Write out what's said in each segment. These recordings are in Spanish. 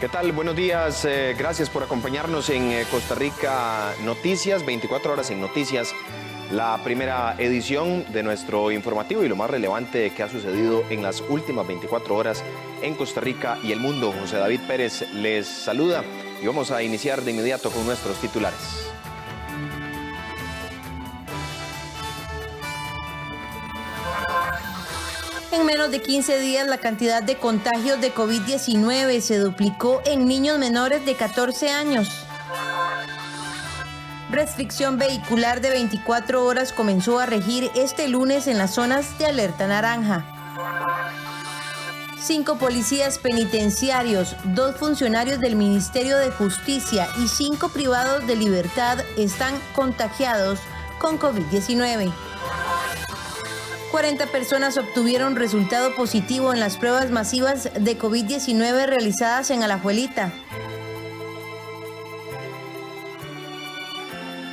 ¿Qué tal? Buenos días. Gracias por acompañarnos en Costa Rica Noticias, 24 horas en Noticias, la primera edición de nuestro informativo y lo más relevante que ha sucedido en las últimas 24 horas en Costa Rica y el mundo. José David Pérez les saluda y vamos a iniciar de inmediato con nuestros titulares. En menos de 15 días, la cantidad de contagios de COVID-19 se duplicó en niños menores de 14 años. Restricción vehicular de 24 horas comenzó a regir este lunes en las zonas de alerta naranja. 5 policías penitenciarios, 2 funcionarios del Ministerio de Justicia y 5 privados de libertad están contagiados con COVID-19. 40 personas obtuvieron resultado positivo en las pruebas masivas de COVID-19 realizadas en Alajuelita.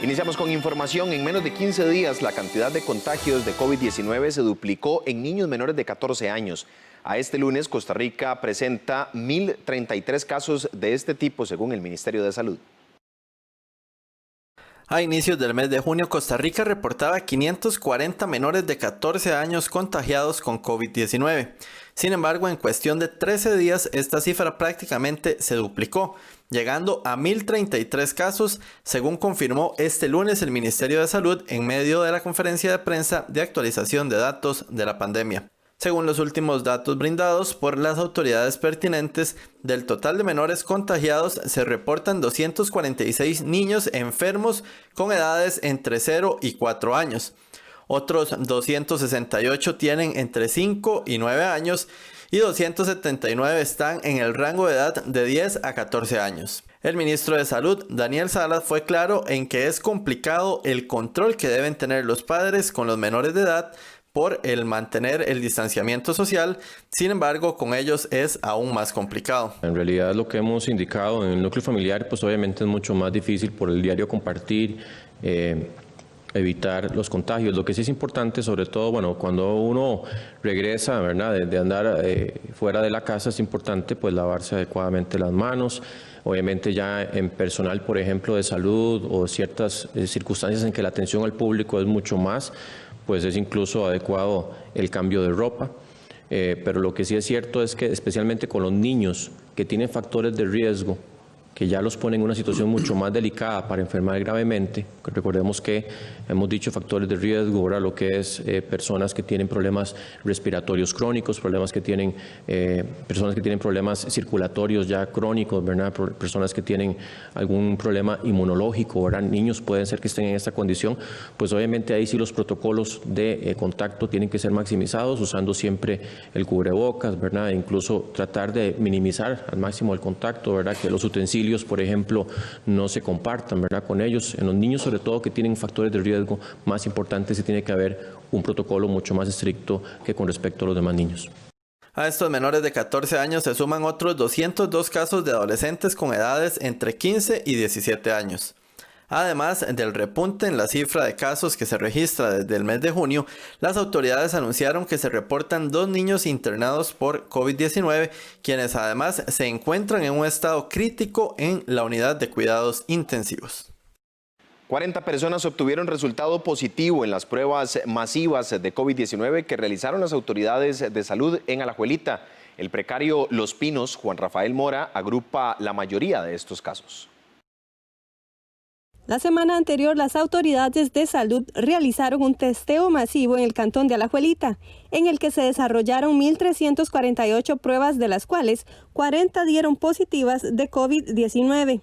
Iniciamos con información. En menos de 15 días, la cantidad de contagios de COVID-19 se duplicó en niños menores de 14 años. A este lunes, Costa Rica presenta 1.033 casos de este tipo, según el Ministerio de Salud. A inicios del mes de junio, Costa Rica reportaba 540 menores de 14 años contagiados con COVID-19. Sin embargo, en cuestión de 13 días, esta cifra prácticamente se duplicó, llegando a 1.033 casos, según confirmó este lunes el Ministerio de Salud en medio de la conferencia de prensa de actualización de datos de la pandemia. Según los últimos datos brindados por las autoridades pertinentes, del total de menores contagiados se reportan 246 niños enfermos con edades entre 0 y 4 años. Otros 268 tienen entre 5 y 9 años y 279 están en el rango de edad de 10 a 14 años. El ministro de Salud, Daniel Salas, fue claro en que es complicado el control que deben tener los padres con los menores de edad por el mantener el distanciamiento social. Sin embargo, con ellos es aún más complicado. En realidad, lo que hemos indicado en el núcleo familiar, pues obviamente es mucho más difícil por el diario compartir, evitar los contagios. Lo que sí es importante, sobre todo, bueno, cuando uno regresa, ¿verdad?, de andar fuera de la casa, es importante pues lavarse adecuadamente las manos. Obviamente ya en personal, por ejemplo, de salud o ciertas circunstancias en que la atención al público es mucho más, pues es incluso adecuado el cambio de ropa. Pero lo que sí es cierto es que especialmente con los niños que tienen factores de riesgo, que ya los ponen en una situación mucho más delicada para enfermar gravemente. Recordemos que hemos dicho factores de riesgo, ahora lo que es personas que tienen problemas respiratorios crónicos, personas que tienen problemas circulatorios ya crónicos, ¿verdad?, personas que tienen algún problema inmunológico, ¿verdad?, niños pueden ser que estén en esta condición, pues obviamente ahí sí los protocolos de contacto tienen que ser maximizados, usando siempre el cubrebocas, ¿verdad?, e incluso tratar de minimizar al máximo el contacto, ¿verdad?, que los utensilios, por ejemplo, no se compartan, ¿verdad?, con ellos. En los niños, sobre todo, que tienen factores de riesgo más importantes, sí tiene que haber un protocolo mucho más estricto que con respecto a los demás niños. A estos menores de 14 años se suman otros 202 casos de adolescentes con edades entre 15 y 17 años. Además del repunte en la cifra de casos que se registra desde el mes de junio, las autoridades anunciaron que se reportan 2 niños internados por COVID-19, quienes además se encuentran en un estado crítico en la unidad de cuidados intensivos. 40 personas obtuvieron resultado positivo en las pruebas masivas de COVID-19 que realizaron las autoridades de salud en Alajuelita. El precario Los Pinos, Juan Rafael Mora, agrupa la mayoría de estos casos. La semana anterior, las autoridades de salud realizaron un testeo masivo en el cantón de Alajuelita, en el que se desarrollaron 1.348 pruebas, de las cuales 40 dieron positivas de COVID-19.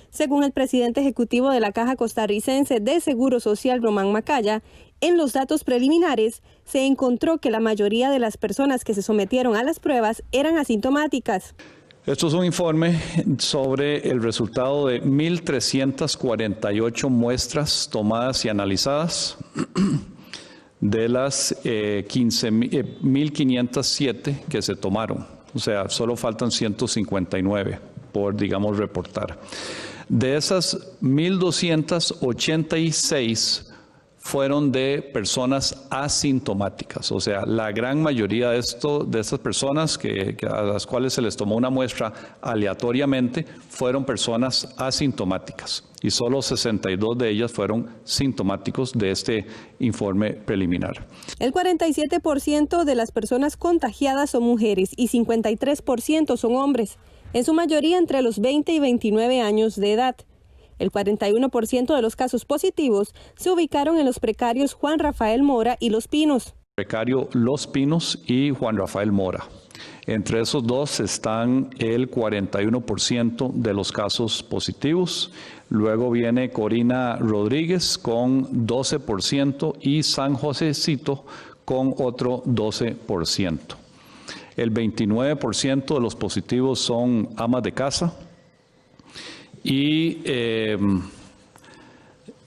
Según el presidente ejecutivo de la Caja Costarricense de Seguro Social, Román Macaya, en los datos preliminares se encontró que la mayoría de las personas que se sometieron a las pruebas eran asintomáticas. Esto es un informe sobre el resultado de 1.348 muestras tomadas y analizadas de las 1.507 que se tomaron. O sea, solo faltan 159 por, digamos, reportar. De esas 1.286 fueron de personas asintomáticas. O sea, la gran mayoría de estas personas a las cuales se les tomó una muestra aleatoriamente fueron personas asintomáticas y solo 62 de ellas fueron sintomáticos de este informe preliminar. El 47% de las personas contagiadas son mujeres y 53% son hombres, en su mayoría entre los 20 y 29 años de edad. El 41% de los casos positivos se ubicaron en los precarios Juan Rafael Mora y Los Pinos. Precario Los Pinos y Juan Rafael Mora. Entre esos dos están el 41% de los casos positivos. Luego viene Corina Rodríguez con 12% y San Josecito con otro 12%. El 29% de los positivos son amas de casa. Y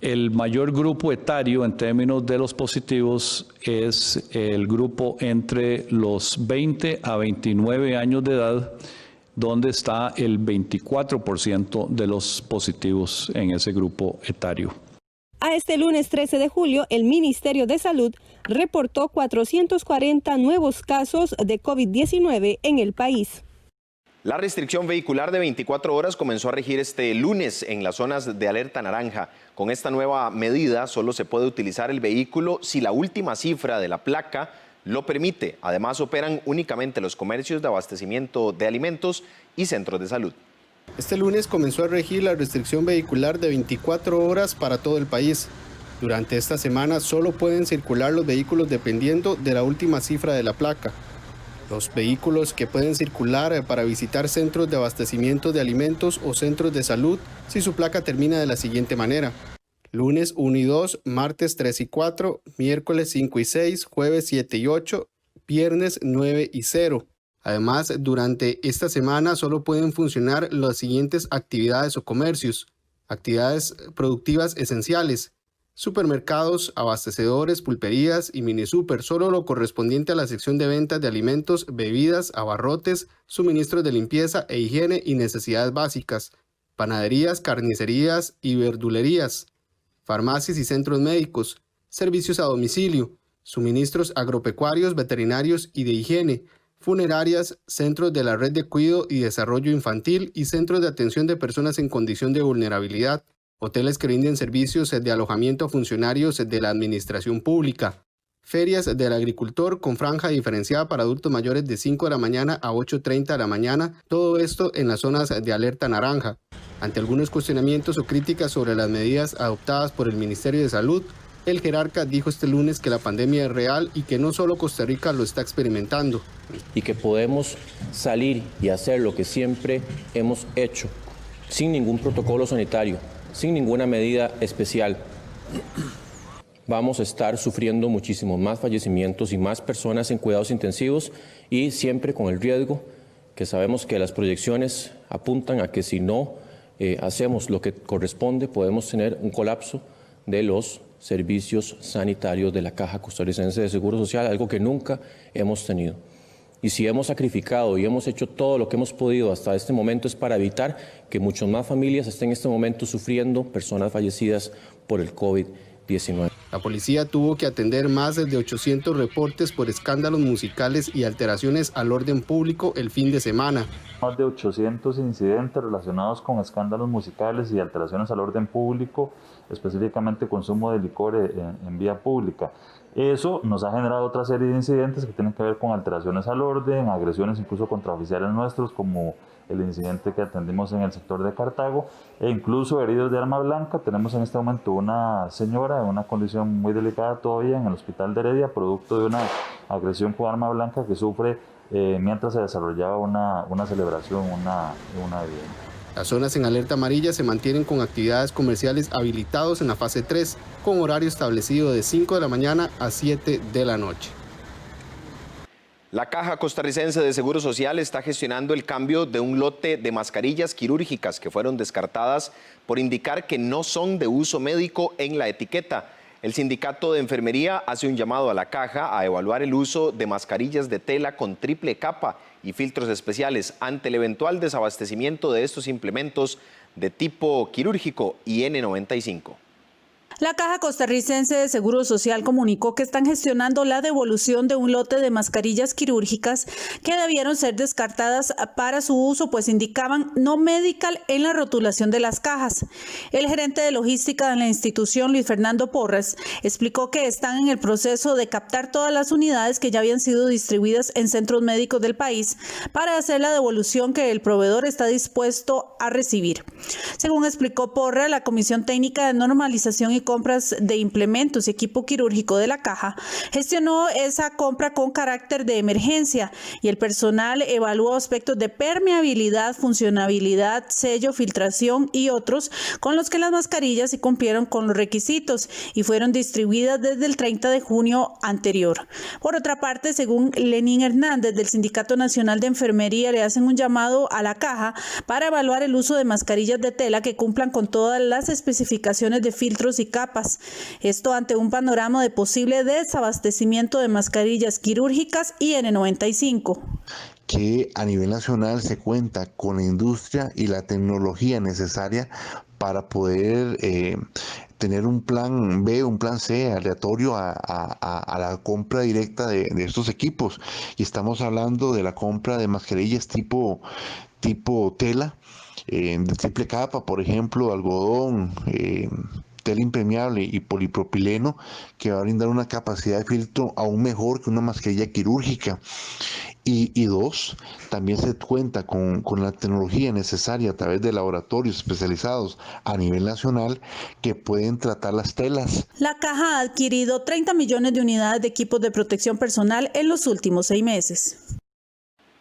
el mayor grupo etario en términos de los positivos es el grupo entre los 20 a 29 años de edad, donde está el 24% de los positivos en ese grupo etario. A este lunes 13 de julio, el Ministerio de Salud reportó 440 nuevos casos de COVID-19 en el país. La restricción vehicular de 24 horas comenzó a regir este lunes en las zonas de alerta naranja. Con esta nueva medida solo se puede utilizar el vehículo si la última cifra de la placa lo permite. Además, operan únicamente los comercios de abastecimiento de alimentos y centros de salud. Este lunes comenzó a regir la restricción vehicular de 24 horas para todo el país. Durante esta semana solo pueden circular los vehículos dependiendo de la última cifra de la placa. Los vehículos que pueden circular para visitar centros de abastecimiento de alimentos o centros de salud si su placa termina de la siguiente manera: lunes 1 y 2, martes 3 y 4, miércoles 5 y 6, jueves 7 y 8, viernes 9 y 0. Además, durante esta semana solo pueden funcionar las siguientes actividades o comercios: actividades productivas esenciales, supermercados, abastecedores, pulperías y mini super, solo lo correspondiente a la sección de ventas de alimentos, bebidas, abarrotes, suministros de limpieza e higiene y necesidades básicas, panaderías, carnicerías y verdulerías, farmacias y centros médicos, servicios a domicilio, suministros agropecuarios, veterinarios y de higiene, funerarias, centros de la red de cuidado y desarrollo infantil y centros de atención de personas en condición de vulnerabilidad, hoteles que brinden servicios de alojamiento a funcionarios de la administración pública, ferias del agricultor con franja diferenciada para adultos mayores de 5 de la mañana a 8:30 de la mañana, todo esto en las zonas de alerta naranja. Ante algunos cuestionamientos o críticas sobre las medidas adoptadas por el Ministerio de Salud, el jerarca dijo este lunes que la pandemia es real y que no solo Costa Rica lo está experimentando. Y que podemos salir y hacer lo que siempre hemos hecho, sin ningún protocolo sanitario, sin ninguna medida especial. Vamos a estar sufriendo muchísimos más fallecimientos y más personas en cuidados intensivos y siempre con el riesgo que sabemos que las proyecciones apuntan a que si no hacemos lo que corresponde podemos tener un colapso de los servicios sanitarios de la Caja Costarricense de Seguro Social, algo que nunca hemos tenido. Y si hemos sacrificado y hemos hecho todo lo que hemos podido hasta este momento es para evitar que muchas más familias estén en este momento sufriendo personas fallecidas por el COVID-19. La policía tuvo que atender más de 800 reportes por escándalos musicales y alteraciones al orden público el fin de semana. Más de 800 incidentes relacionados con escándalos musicales y alteraciones al orden público, específicamente consumo de licor en vía pública. Eso nos ha generado otra serie de incidentes que tienen que ver con alteraciones al orden, agresiones incluso contra oficiales nuestros, como el incidente que atendimos en el sector de Cartago, e incluso heridos de arma blanca. Tenemos en este momento una señora en una condición muy delicada todavía en el hospital de Heredia, producto de una agresión con arma blanca que sufre mientras se desarrollaba una celebración, una evidencia. Las zonas en alerta amarilla se mantienen con actividades comerciales habilitados en la fase 3, con horario establecido de 5 de la mañana a 7 de la noche. La Caja Costarricense de Seguro Social está gestionando el cambio de un lote de mascarillas quirúrgicas que fueron descartadas por indicar que no son de uso médico en la etiqueta. El sindicato de enfermería hace un llamado a la Caja a evaluar el uso de mascarillas de tela con triple capa y filtros especiales ante el eventual desabastecimiento de estos implementos de tipo quirúrgico y N95. La Caja Costarricense de Seguro Social comunicó que están gestionando la devolución de un lote de mascarillas quirúrgicas que debieron ser descartadas para su uso, pues indicaban no medical en la rotulación de las cajas. El gerente de logística de la institución, Luis Fernando Porras, explicó que están en el proceso de captar todas las unidades que ya habían sido distribuidas en centros médicos del país para hacer la devolución que el proveedor está dispuesto a recibir. Según explicó Porras, la Comisión Técnica de Normalización y Compras de Implementos y Equipo Quirúrgico de la Caja gestionó esa compra con carácter de emergencia y el personal evaluó aspectos de permeabilidad, funcionabilidad, sello, filtración y otros con los que las mascarillas sí cumplieron con los requisitos y fueron distribuidas desde el 30 de junio anterior. Por otra parte, según Lenín Hernández del Sindicato Nacional de Enfermería, le hacen un llamado a la Caja para evaluar el uso de mascarillas de tela que cumplan con todas las especificaciones de filtros y capas. Esto ante un panorama de posible desabastecimiento de mascarillas quirúrgicas y N95. Que a nivel nacional se cuenta con la industria y la tecnología necesaria para poder tener un plan B, un plan C aleatorio a la compra directa de estos equipos. Y estamos hablando de la compra de mascarillas tipo tela, de triple capa, por ejemplo, algodón, tela impermeable y polipropileno, que va a brindar una capacidad de filtro aún mejor que una mascarilla quirúrgica. Y dos, también se cuenta con la tecnología necesaria a través de laboratorios especializados a nivel nacional que pueden tratar las telas. La Caja ha adquirido 30 millones de unidades de equipos de protección personal en los últimos 6 meses.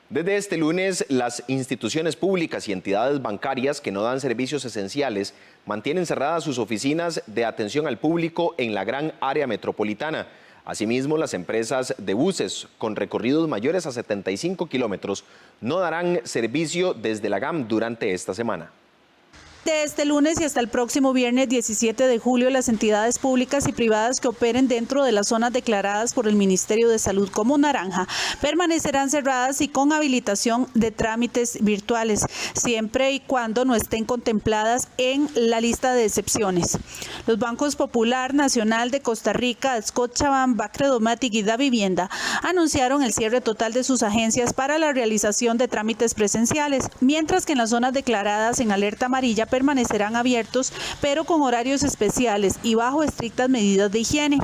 Desde este lunes, las instituciones públicas y entidades bancarias que no dan servicios esenciales mantienen cerradas sus oficinas de atención al público en la gran área metropolitana. Asimismo, las empresas de buses con recorridos mayores a 75 kilómetros no darán servicio desde la GAM durante esta semana. De este lunes y hasta el próximo viernes 17 de julio, las entidades públicas y privadas que operen dentro de las zonas declaradas por el Ministerio de Salud como naranja permanecerán cerradas y con habilitación de trámites virtuales, siempre y cuando no estén contempladas en la lista de excepciones. Los bancos Popular, Nacional de Costa Rica, Scotiabank, Bacredomatic y Davivienda anunciaron el cierre total de sus agencias para la realización de trámites presenciales, mientras que en las zonas declaradas en alerta amarilla permanecerán abiertos, pero con horarios especiales y bajo estrictas medidas de higiene.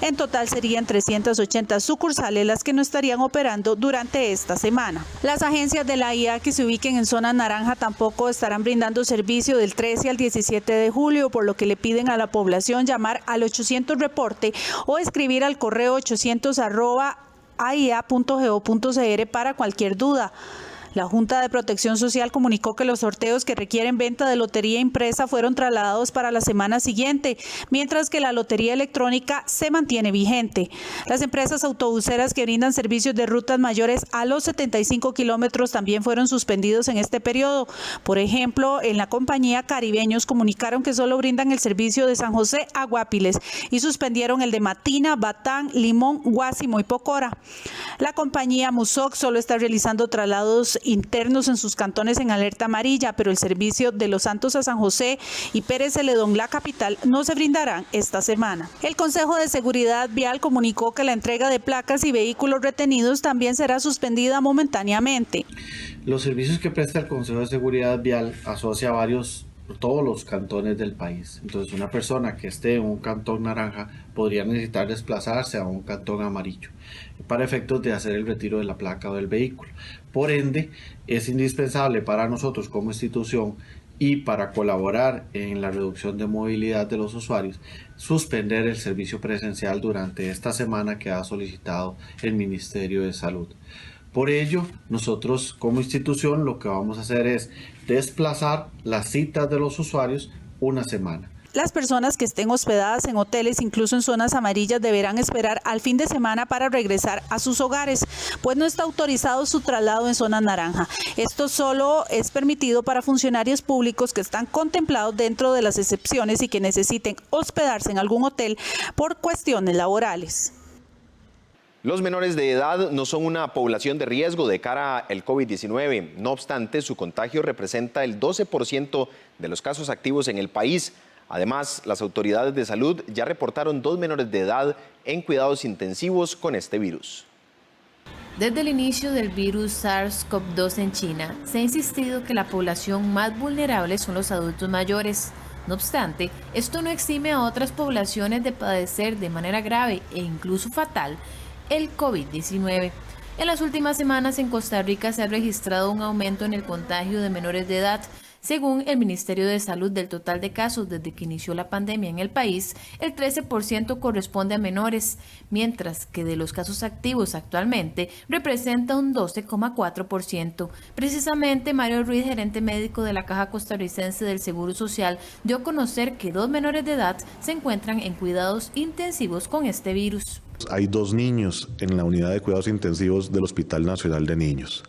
En total serían 380 sucursales las que no estarían operando durante esta semana. Las agencias de la IA que se ubiquen en zona naranja tampoco estarán brindando servicio del 13 al 17 de julio, por lo que le piden a la población llamar al 800 reporte o escribir al correo 800@aia.go.cr para cualquier duda. La Junta de Protección Social comunicó que los sorteos que requieren venta de lotería impresa fueron trasladados para la semana siguiente, mientras que la lotería electrónica se mantiene vigente. Las empresas autobuseras que brindan servicios de rutas mayores a los 75 kilómetros también fueron suspendidos en este periodo. Por ejemplo, en la compañía Caribeños comunicaron que solo brindan el servicio de San José a Guapiles y suspendieron el de Matina, Batán, Limón, Guásimo y Pocora. La compañía Musoc solo está realizando traslados internos en sus cantones en alerta amarilla, pero el servicio de Los Santos a San José y Pérez Celedón, la capital, no se brindarán esta semana. El Consejo de Seguridad Vial comunicó que la entrega de placas y vehículos retenidos también será suspendida momentáneamente. Los servicios que presta el Consejo de Seguridad Vial asocia a todos los cantones del país. Entonces, una persona que esté en un cantón naranja podría necesitar desplazarse a un cantón amarillo para efectos de hacer el retiro de la placa o del vehículo. Por ende, es indispensable para nosotros como institución y para colaborar en la reducción de movilidad de los usuarios, suspender el servicio presencial durante esta semana que ha solicitado el Ministerio de Salud. Por ello, nosotros como institución lo que vamos a hacer es desplazar las citas de los usuarios una semana. Las personas que estén hospedadas en hoteles, incluso en zonas amarillas, deberán esperar al fin de semana para regresar a sus hogares, pues no está autorizado su traslado en zona naranja. Esto solo es permitido para funcionarios públicos que están contemplados dentro de las excepciones y que necesiten hospedarse en algún hotel por cuestiones laborales. Los menores de edad no son una población de riesgo de cara al COVID-19. No obstante, su contagio representa el 12% de los casos activos en el país. Además, las autoridades de salud ya reportaron 2 menores de edad en cuidados intensivos con este virus. Desde el inicio del virus SARS-CoV-2 en China, se ha insistido que la población más vulnerable son los adultos mayores. No obstante, esto no exime a otras poblaciones de padecer de manera grave e incluso fatal el COVID-19. En las últimas semanas en Costa Rica se ha registrado un aumento en el contagio de menores de edad. Según el Ministerio de Salud, del total de casos desde que inició la pandemia en el país, el 13% corresponde a menores, mientras que de los casos activos actualmente representa un 12,4%. Precisamente, Mario Ruiz, gerente médico de la Caja Costarricense del Seguro Social, dio a conocer que 2 menores de edad se encuentran en cuidados intensivos con este virus. Hay 2 niños en la unidad de cuidados intensivos del Hospital Nacional de Niños.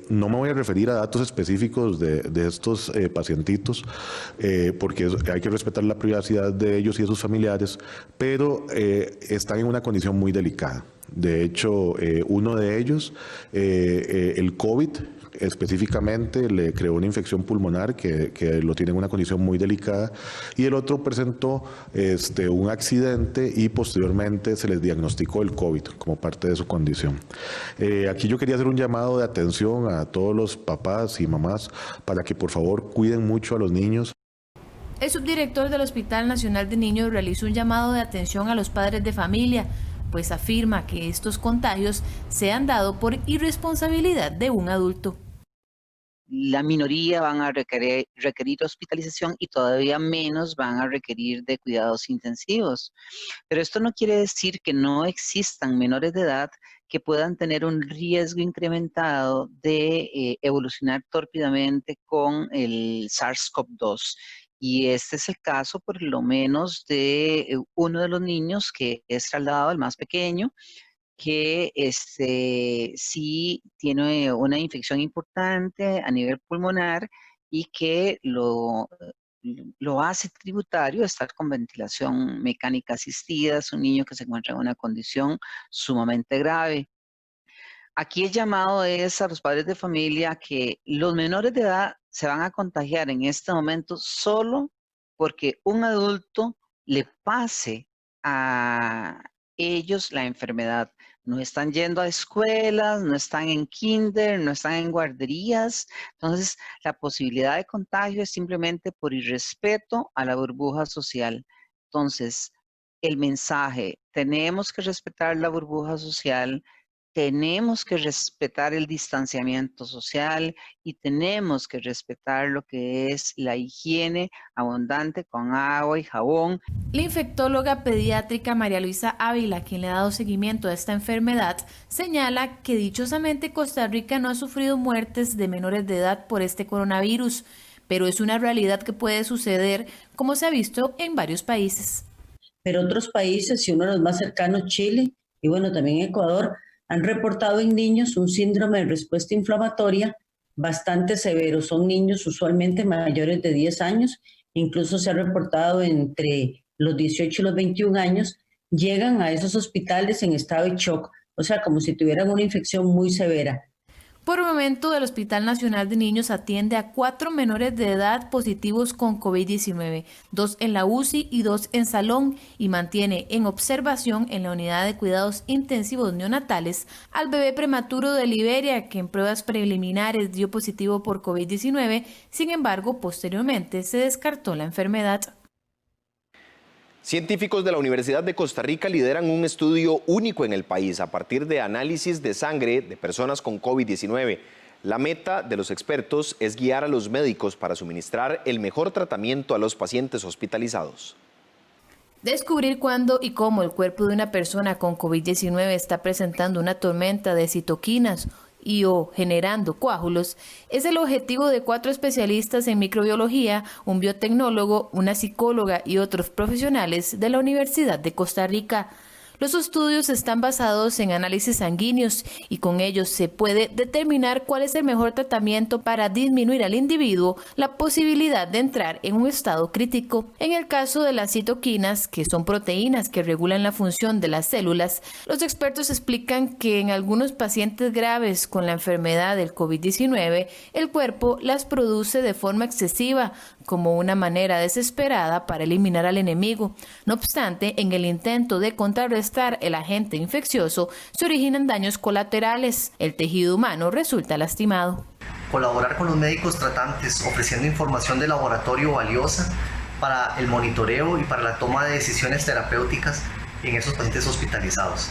No me voy a referir a datos específicos de estos pacientitos, porque hay que respetar la privacidad de ellos y de sus familiares, pero están en una condición muy delicada. De hecho, uno de ellos, el COVID, específicamente le creó una infección pulmonar que lo tiene en una condición muy delicada, y el otro presentó un accidente y posteriormente se les diagnosticó el COVID como parte de su condición. Aquí yo quería hacer un llamado de atención a todos los papás y mamás para que por favor cuiden mucho a los niños. El subdirector del Hospital Nacional de Niños realizó un llamado de atención a los padres de familia, pues afirma que estos contagios se han dado por irresponsabilidad de un adulto. La minoría van a requerir hospitalización y todavía menos van a requerir de cuidados intensivos. Pero esto no quiere decir que no existan menores de edad que puedan tener un riesgo incrementado de evolucionar tórpidamente con el SARS-CoV-2. Y este es el caso por lo menos de uno de los niños que es trasladado, el más pequeño, que sí tiene una infección importante a nivel pulmonar y que lo hace tributario estar con ventilación mecánica asistida. Es un niño que se encuentra en una condición sumamente grave. Aquí el llamado es a los padres de familia que los menores de edad se van a contagiar en este momento solo porque un adulto le pase a ellos la enfermedad. No están yendo a escuelas, no están en kinder, no están en guarderías. Entonces, la posibilidad de contagio es simplemente por irrespeto a la burbuja social. Entonces, el mensaje, tenemos que respetar la burbuja social, tenemos que respetar el distanciamiento social y tenemos que respetar lo que es la higiene abundante con agua y jabón. La infectóloga pediátrica María Luisa Ávila, quien le ha dado seguimiento a esta enfermedad, señala que dichosamente Costa Rica no ha sufrido muertes de menores de edad por este coronavirus, pero es una realidad que puede suceder, como se ha visto en varios países. Pero otros países, y uno de los más cercanos, Chile, y bueno, también Ecuador, han reportado en niños un síndrome de respuesta inflamatoria bastante severo. Son niños usualmente mayores de 10 años, incluso se ha reportado entre los 18 y los 21 años, llegan a esos hospitales en estado de shock, o sea, como si tuvieran una infección muy severa. Por el momento, el Hospital Nacional de Niños atiende a 4 menores de edad positivos con COVID-19, 2 en la UCI y 2 en salón, y mantiene en observación en la unidad de cuidados intensivos neonatales al bebé prematuro de Liberia, que en pruebas preliminares dio positivo por COVID-19, sin embargo, posteriormente se descartó la enfermedad. Científicos de la Universidad de Costa Rica lideran un estudio único en el país a partir de análisis de sangre de personas con COVID-19. La meta de los expertos es guiar a los médicos para suministrar el mejor tratamiento a los pacientes hospitalizados. Descubrir cuándo y cómo el cuerpo de una persona con COVID-19 está presentando una tormenta de citoquinas y o generando coágulos es el objetivo de 4 especialistas en microbiología, un biotecnólogo, una psicóloga y otros profesionales de la Universidad de Costa Rica. Los estudios están basados en análisis sanguíneos y con ellos se puede determinar cuál es el mejor tratamiento para disminuir al individuo la posibilidad de entrar en un estado crítico. En el caso de las citoquinas, que son proteínas que regulan la función de las células, los expertos explican que en algunos pacientes graves con la enfermedad del COVID-19, el cuerpo las produce de forma excesiva, como una manera desesperada para eliminar al enemigo. No obstante, en el intento de contrarrestar el agente infeccioso, se originan daños colaterales. El tejido humano resulta lastimado. Colaborar con los médicos tratantes, ofreciendo información de laboratorio valiosa para el monitoreo y para la toma de decisiones terapéuticas en esos pacientes hospitalizados.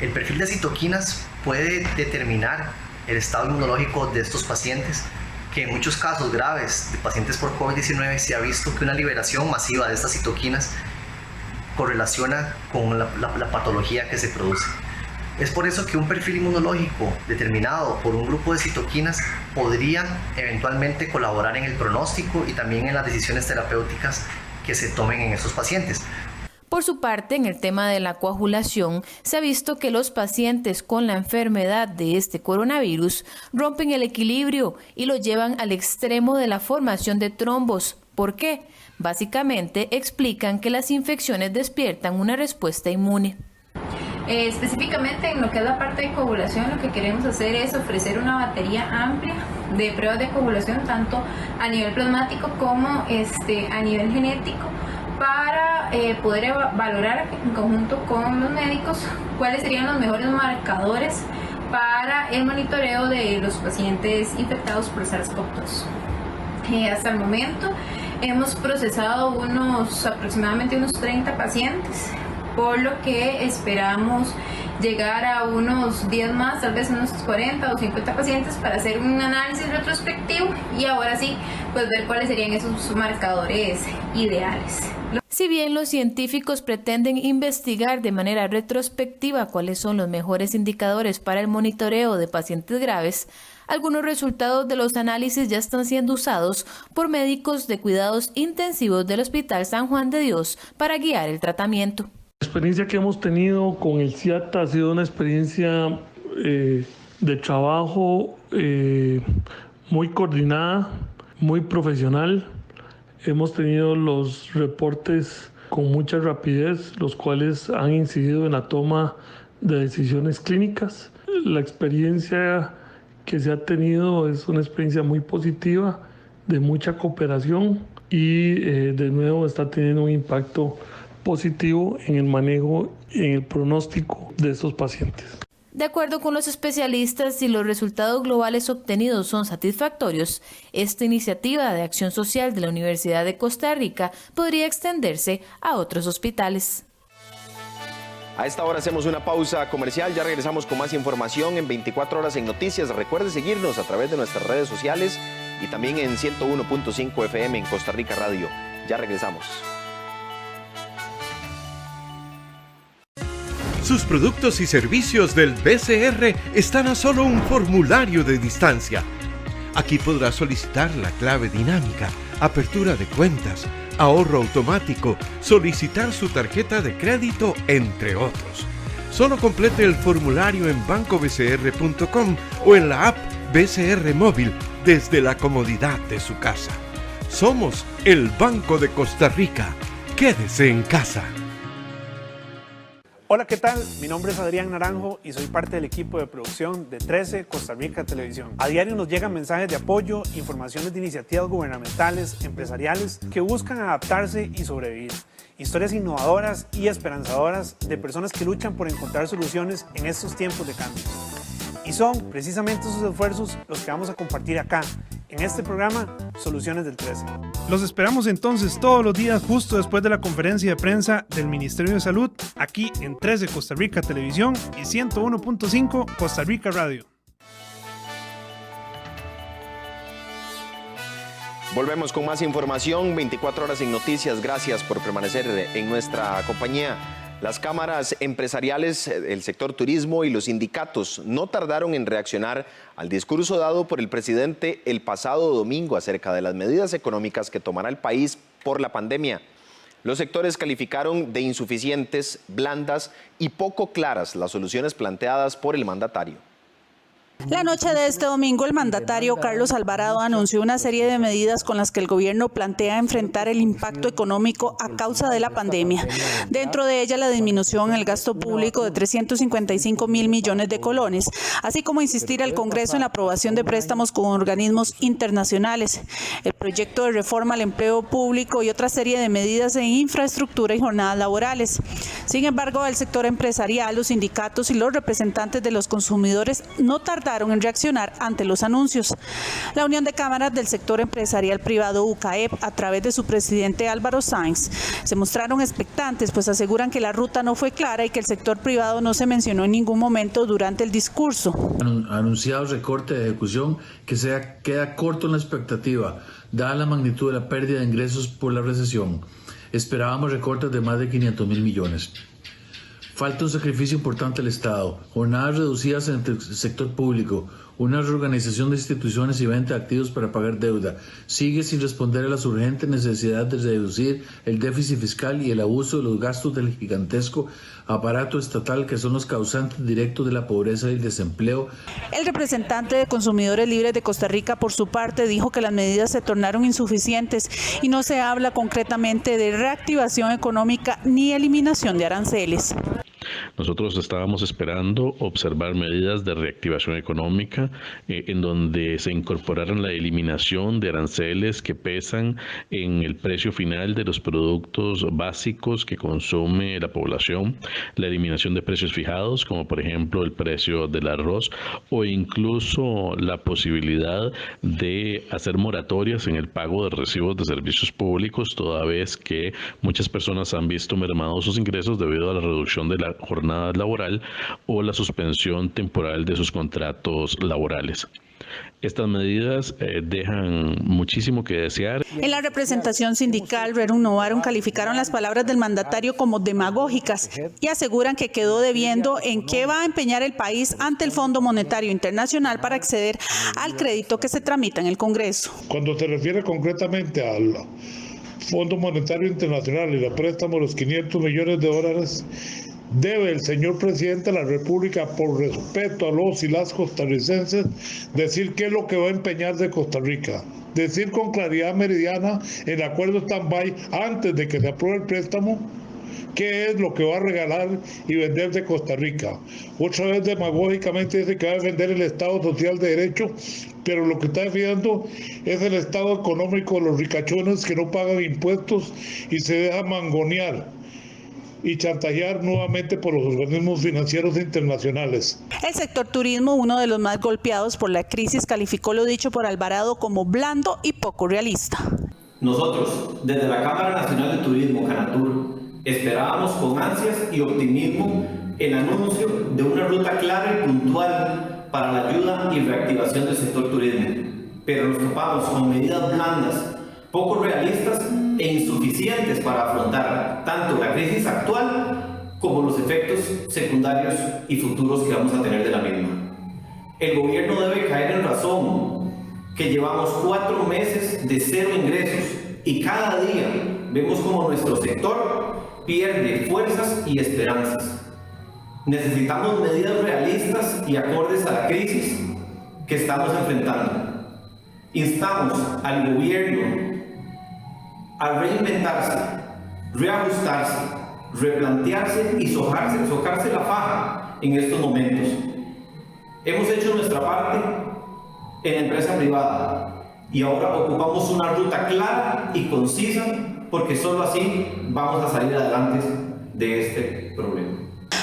El perfil de citoquinas puede determinar el estado inmunológico de estos pacientes, que en muchos casos graves de pacientes por COVID-19 se ha visto que una liberación masiva de estas citoquinas correlaciona con la patología que se produce. Es por eso que un perfil inmunológico determinado por un grupo de citoquinas podría eventualmente colaborar en el pronóstico y también en las decisiones terapéuticas que se tomen en estos pacientes. Por su parte, en el tema de la coagulación, se ha visto que los pacientes con la enfermedad de este coronavirus rompen el equilibrio y lo llevan al extremo de la formación de trombos. ¿Por qué? Básicamente explican que las infecciones despiertan una respuesta inmune. Específicamente en lo que es la parte de coagulación, lo que queremos hacer es ofrecer una batería amplia de pruebas de coagulación, tanto a nivel plasmático como a nivel genético, para poder valorar en conjunto con los médicos cuáles serían los mejores marcadores para el monitoreo de los pacientes infectados por SARS-CoV-2. Hasta el momento hemos procesado aproximadamente unos 30 pacientes, por lo que esperamos llegar a unos 10 más, tal vez unos 40 o 50 pacientes para hacer un análisis retrospectivo y ahora sí, pues ver cuáles serían esos marcadores ideales. Si bien los científicos pretenden investigar de manera retrospectiva cuáles son los mejores indicadores para el monitoreo de pacientes graves, algunos resultados de los análisis ya están siendo usados por médicos de cuidados intensivos del Hospital San Juan de Dios para guiar el tratamiento. La experiencia que hemos tenido con el CIATA ha sido una experiencia de trabajo muy coordinada, muy profesional. Hemos tenido los reportes con mucha rapidez, los cuales han incidido en la toma de decisiones clínicas. La experiencia que se ha tenido es una experiencia muy positiva, de mucha cooperación y de nuevo está teniendo un impacto positivo en el manejo y en el pronóstico de estos pacientes. De acuerdo con los especialistas, si los resultados globales obtenidos son satisfactorios, esta iniciativa de acción social de la Universidad de Costa Rica podría extenderse a otros hospitales. A esta hora hacemos una pausa comercial, ya regresamos con más información en 24 horas en Noticias. Recuerde seguirnos a través de nuestras redes sociales y también en 101.5 FM en Costa Rica Radio. Ya regresamos. Sus productos y servicios del BCR están a solo un formulario de distancia. Aquí podrá solicitar la clave dinámica, apertura de cuentas, ahorro automático, solicitar su tarjeta de crédito, entre otros. Solo complete el formulario en bancobcr.com o en la app BCR Móvil desde la comodidad de su casa. Somos el Banco de Costa Rica. Quédese en casa. Hola, ¿qué tal? Mi nombre es Adrián Naranjo y soy parte del equipo de producción de 13 Costa Rica Televisión. A diario nos llegan mensajes de apoyo, informaciones de iniciativas gubernamentales, empresariales que buscan adaptarse y sobrevivir. Historias innovadoras y esperanzadoras de personas que luchan por encontrar soluciones en estos tiempos de cambio. Y son precisamente esos esfuerzos los que vamos a compartir acá, en este programa Soluciones del 13. Los esperamos entonces todos los días justo después de la conferencia de prensa del Ministerio de Salud, aquí en 13 Costa Rica Televisión y 101.5 Costa Rica Radio. Volvemos con más información, 24 horas en Noticias. Gracias por permanecer en nuestra compañía. Las cámaras empresariales, el sector turismo y los sindicatos no tardaron en reaccionar al discurso dado por el presidente el pasado domingo acerca de las medidas económicas que tomará el país por la pandemia. Los sectores calificaron de insuficientes, blandas y poco claras las soluciones planteadas por el mandatario. La noche de este domingo, el mandatario Carlos Alvarado anunció una serie de medidas con las que el gobierno plantea enfrentar el impacto económico a causa de la pandemia. Dentro de ella, la disminución en el gasto público de 355.000 millones de colones, así como insistir al Congreso en la aprobación de préstamos con organismos internacionales, el proyecto de reforma al empleo público y otra serie de medidas en infraestructura y jornadas laborales. Sin embargo, el sector empresarial, los sindicatos y los representantes de los consumidores no tardaron en reaccionar ante los anuncios. La Unión de Cámaras del Sector Empresarial Privado UCAEP, a través de su presidente Álvaro Sáenz, se mostraron expectantes, pues aseguran que la ruta no fue clara y que el sector privado no se mencionó en ningún momento durante el discurso. Anunciado recorte de ejecución que queda corto en la expectativa, dada la magnitud de la pérdida de ingresos por la recesión. Esperábamos recortes de más de 500.000 millones. Falta un sacrificio importante al Estado, jornadas reducidas en el sector público, una reorganización de instituciones y venta de activos para pagar deuda. Sigue sin responder a las urgentes necesidades de reducir el déficit fiscal y el abuso de los gastos del gigantesco aparato estatal que son los causantes directos de la pobreza y el desempleo. El representante de Consumidores Libres de Costa Rica, por su parte, dijo que las medidas se tornaron insuficientes y no se habla concretamente de reactivación económica ni eliminación de aranceles. Nosotros estábamos esperando observar medidas de reactivación económica en donde se incorporaran la eliminación de aranceles que pesan en el precio final de los productos básicos que consume la población, la eliminación de precios fijados, como por ejemplo el precio del arroz, o incluso la posibilidad de hacer moratorias en el pago de recibos de servicios públicos, toda vez que muchas personas han visto mermados sus ingresos debido a la reducción de la jornada laboral o la suspensión temporal de sus contratos laborales. Estas medidas dejan muchísimo que desear. En la representación sindical, Rerum Novarum calificaron las palabras del mandatario como demagógicas y aseguran que quedó debiendo en qué va a empeñar el país ante el Fondo Monetario Internacional para acceder al crédito que se tramita en el Congreso. Cuando se refiere concretamente al Fondo Monetario Internacional y le préstamo los 500 millones de dólares, debe el señor presidente de la República, por respeto a los y las costarricenses, decir qué es lo que va a empeñar de Costa Rica. Decir con claridad meridiana en el acuerdo stand-by antes de que se apruebe el préstamo qué es lo que va a regalar y vender de Costa Rica. Otra vez demagógicamente dice que va a defender el Estado Social de Derecho, pero lo que está defendiendo es el estado económico de los ricachones que no pagan impuestos y se dejan mangonear y chantajear nuevamente por los organismos financieros internacionales. El sector turismo, uno de los más golpeados por la crisis, calificó lo dicho por Alvarado como blando y poco realista. Nosotros, desde la Cámara Nacional de Turismo, Canatur, esperábamos con ansias y optimismo el anuncio de una ruta clara y puntual para la ayuda y reactivación del sector turismo, pero nos topamos con medidas blandas, poco realistas e insuficientes para afrontar tanto la crisis actual como los efectos secundarios y futuros que vamos a tener de la misma. El gobierno debe caer en razón que llevamos 4 meses de cero ingresos y cada día vemos como nuestro sector pierde fuerzas y esperanzas. Necesitamos medidas realistas y acordes a la crisis que estamos enfrentando. Instamos al gobierno a reinventarse, reajustarse, replantearse y sojarse la faja en estos momentos. Hemos hecho nuestra parte en la empresa privada y ahora ocupamos una ruta clara y concisa porque solo así vamos a salir adelante de este problema.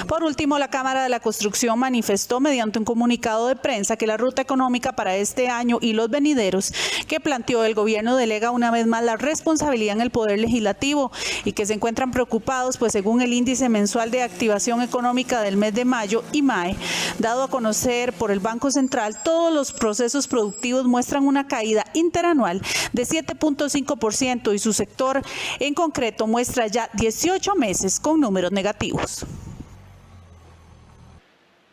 Por último, la Cámara de la Construcción manifestó mediante un comunicado de prensa que la ruta económica para este año y los venideros que planteó el gobierno delega una vez más la responsabilidad en el Poder Legislativo y que se encuentran preocupados, pues según el índice mensual de activación económica del mes de mayo, IMAE, dado a conocer por el Banco Central, todos los procesos productivos muestran una caída interanual de 7.5% y su sector en concreto muestra ya 18 meses con números negativos.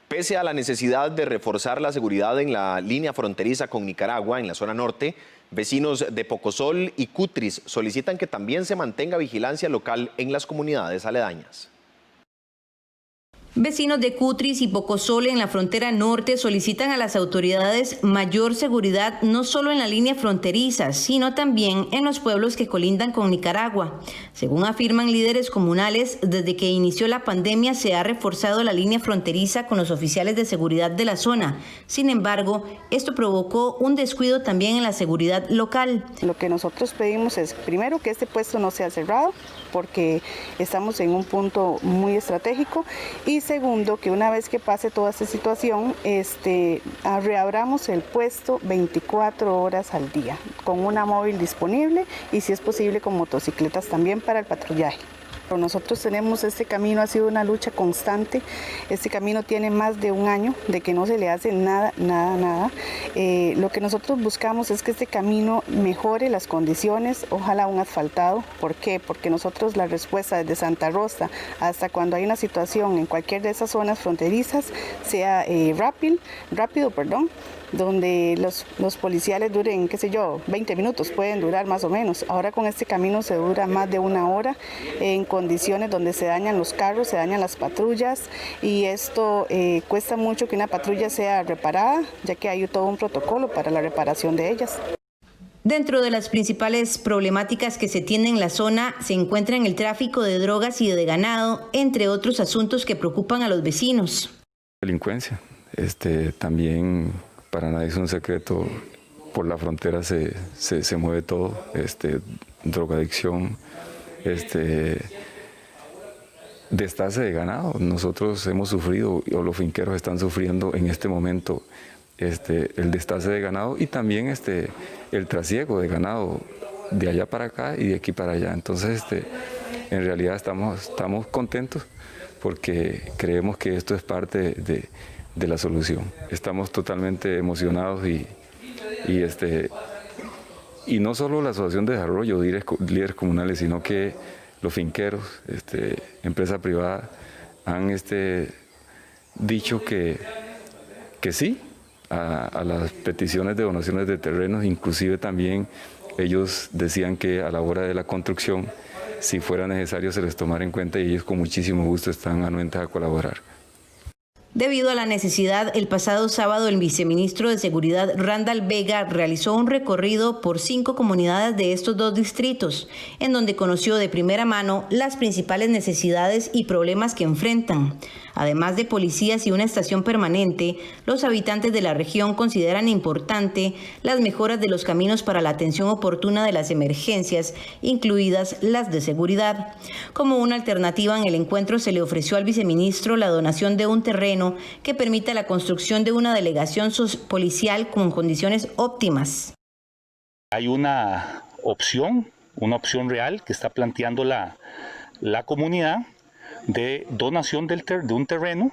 Pese a la necesidad de reforzar la seguridad en la línea fronteriza con Nicaragua, en la zona norte, vecinos de Pocosol y Cutris solicitan que también se mantenga vigilancia local en las comunidades aledañas. Vecinos de Cutris y Pocosol en la frontera norte solicitan a las autoridades mayor seguridad no solo en la línea fronteriza, sino también en los pueblos que colindan con Nicaragua. Según afirman líderes comunales, desde que inició la pandemia se ha reforzado la línea fronteriza con los oficiales de seguridad de la zona. Sin embargo, esto provocó un descuido también en la seguridad local. Lo que nosotros pedimos es, primero, que este puesto no sea cerrado, porque estamos en un punto muy estratégico, y segundo, que una vez que pase toda esta situación, reabramos el puesto 24 horas al día, con una móvil disponible y si es posible con motocicletas también para el patrullaje. Nosotros tenemos este camino, ha sido una lucha constante. Este camino tiene más de un año de que no se le hace nada. Lo que nosotros buscamos es que este camino mejore las condiciones, ojalá un asfaltado. ¿Por qué? Porque nosotros la respuesta desde Santa Rosa hasta cuando hay una situación en cualquier de esas zonas fronterizas sea rápido, donde los policiales duren, 20 minutos, pueden durar más o menos. Ahora con este camino se dura más de una hora en condiciones donde se dañan los carros, se dañan las patrullas, y esto cuesta mucho que una patrulla sea reparada, ya que hay todo un protocolo para la reparación de ellas. Dentro de las principales problemáticas que se tienen en la zona se encuentran el tráfico de drogas y de ganado, entre otros asuntos que preocupan a los vecinos. Delincuencia, también para nadie es un secreto, por la frontera se mueve todo, drogadicción, destace de ganado. Nosotros hemos sufrido, o los finqueros están sufriendo en este momento, el destace de ganado y también el trasiego de ganado de allá para acá y de aquí para allá. Entonces, en realidad estamos contentos porque creemos que esto es parte de la solución. Estamos totalmente emocionados y no solo la Asociación de Desarrollo, líderes comunales, sino que los finqueros, empresa privada, han dicho que sí a las peticiones de donaciones de terrenos. Inclusive también ellos decían que a la hora de la construcción, si fuera necesario, se les tomara en cuenta, y ellos con muchísimo gusto están anuentes a colaborar. Debido a la necesidad, el pasado sábado el viceministro de Seguridad, Randall Vega, realizó un recorrido por 5 comunidades de estos 2 distritos, en donde conoció de primera mano las principales necesidades y problemas que enfrentan. Además de policías y una estación permanente, los habitantes de la región consideran importante las mejoras de los caminos para la atención oportuna de las emergencias, incluidas las de seguridad. Como una alternativa, en el encuentro se le ofreció al viceministro la donación de un terreno que permita la construcción de una delegación policial con condiciones óptimas. Hay una opción real que está planteando la comunidad de donación de un terreno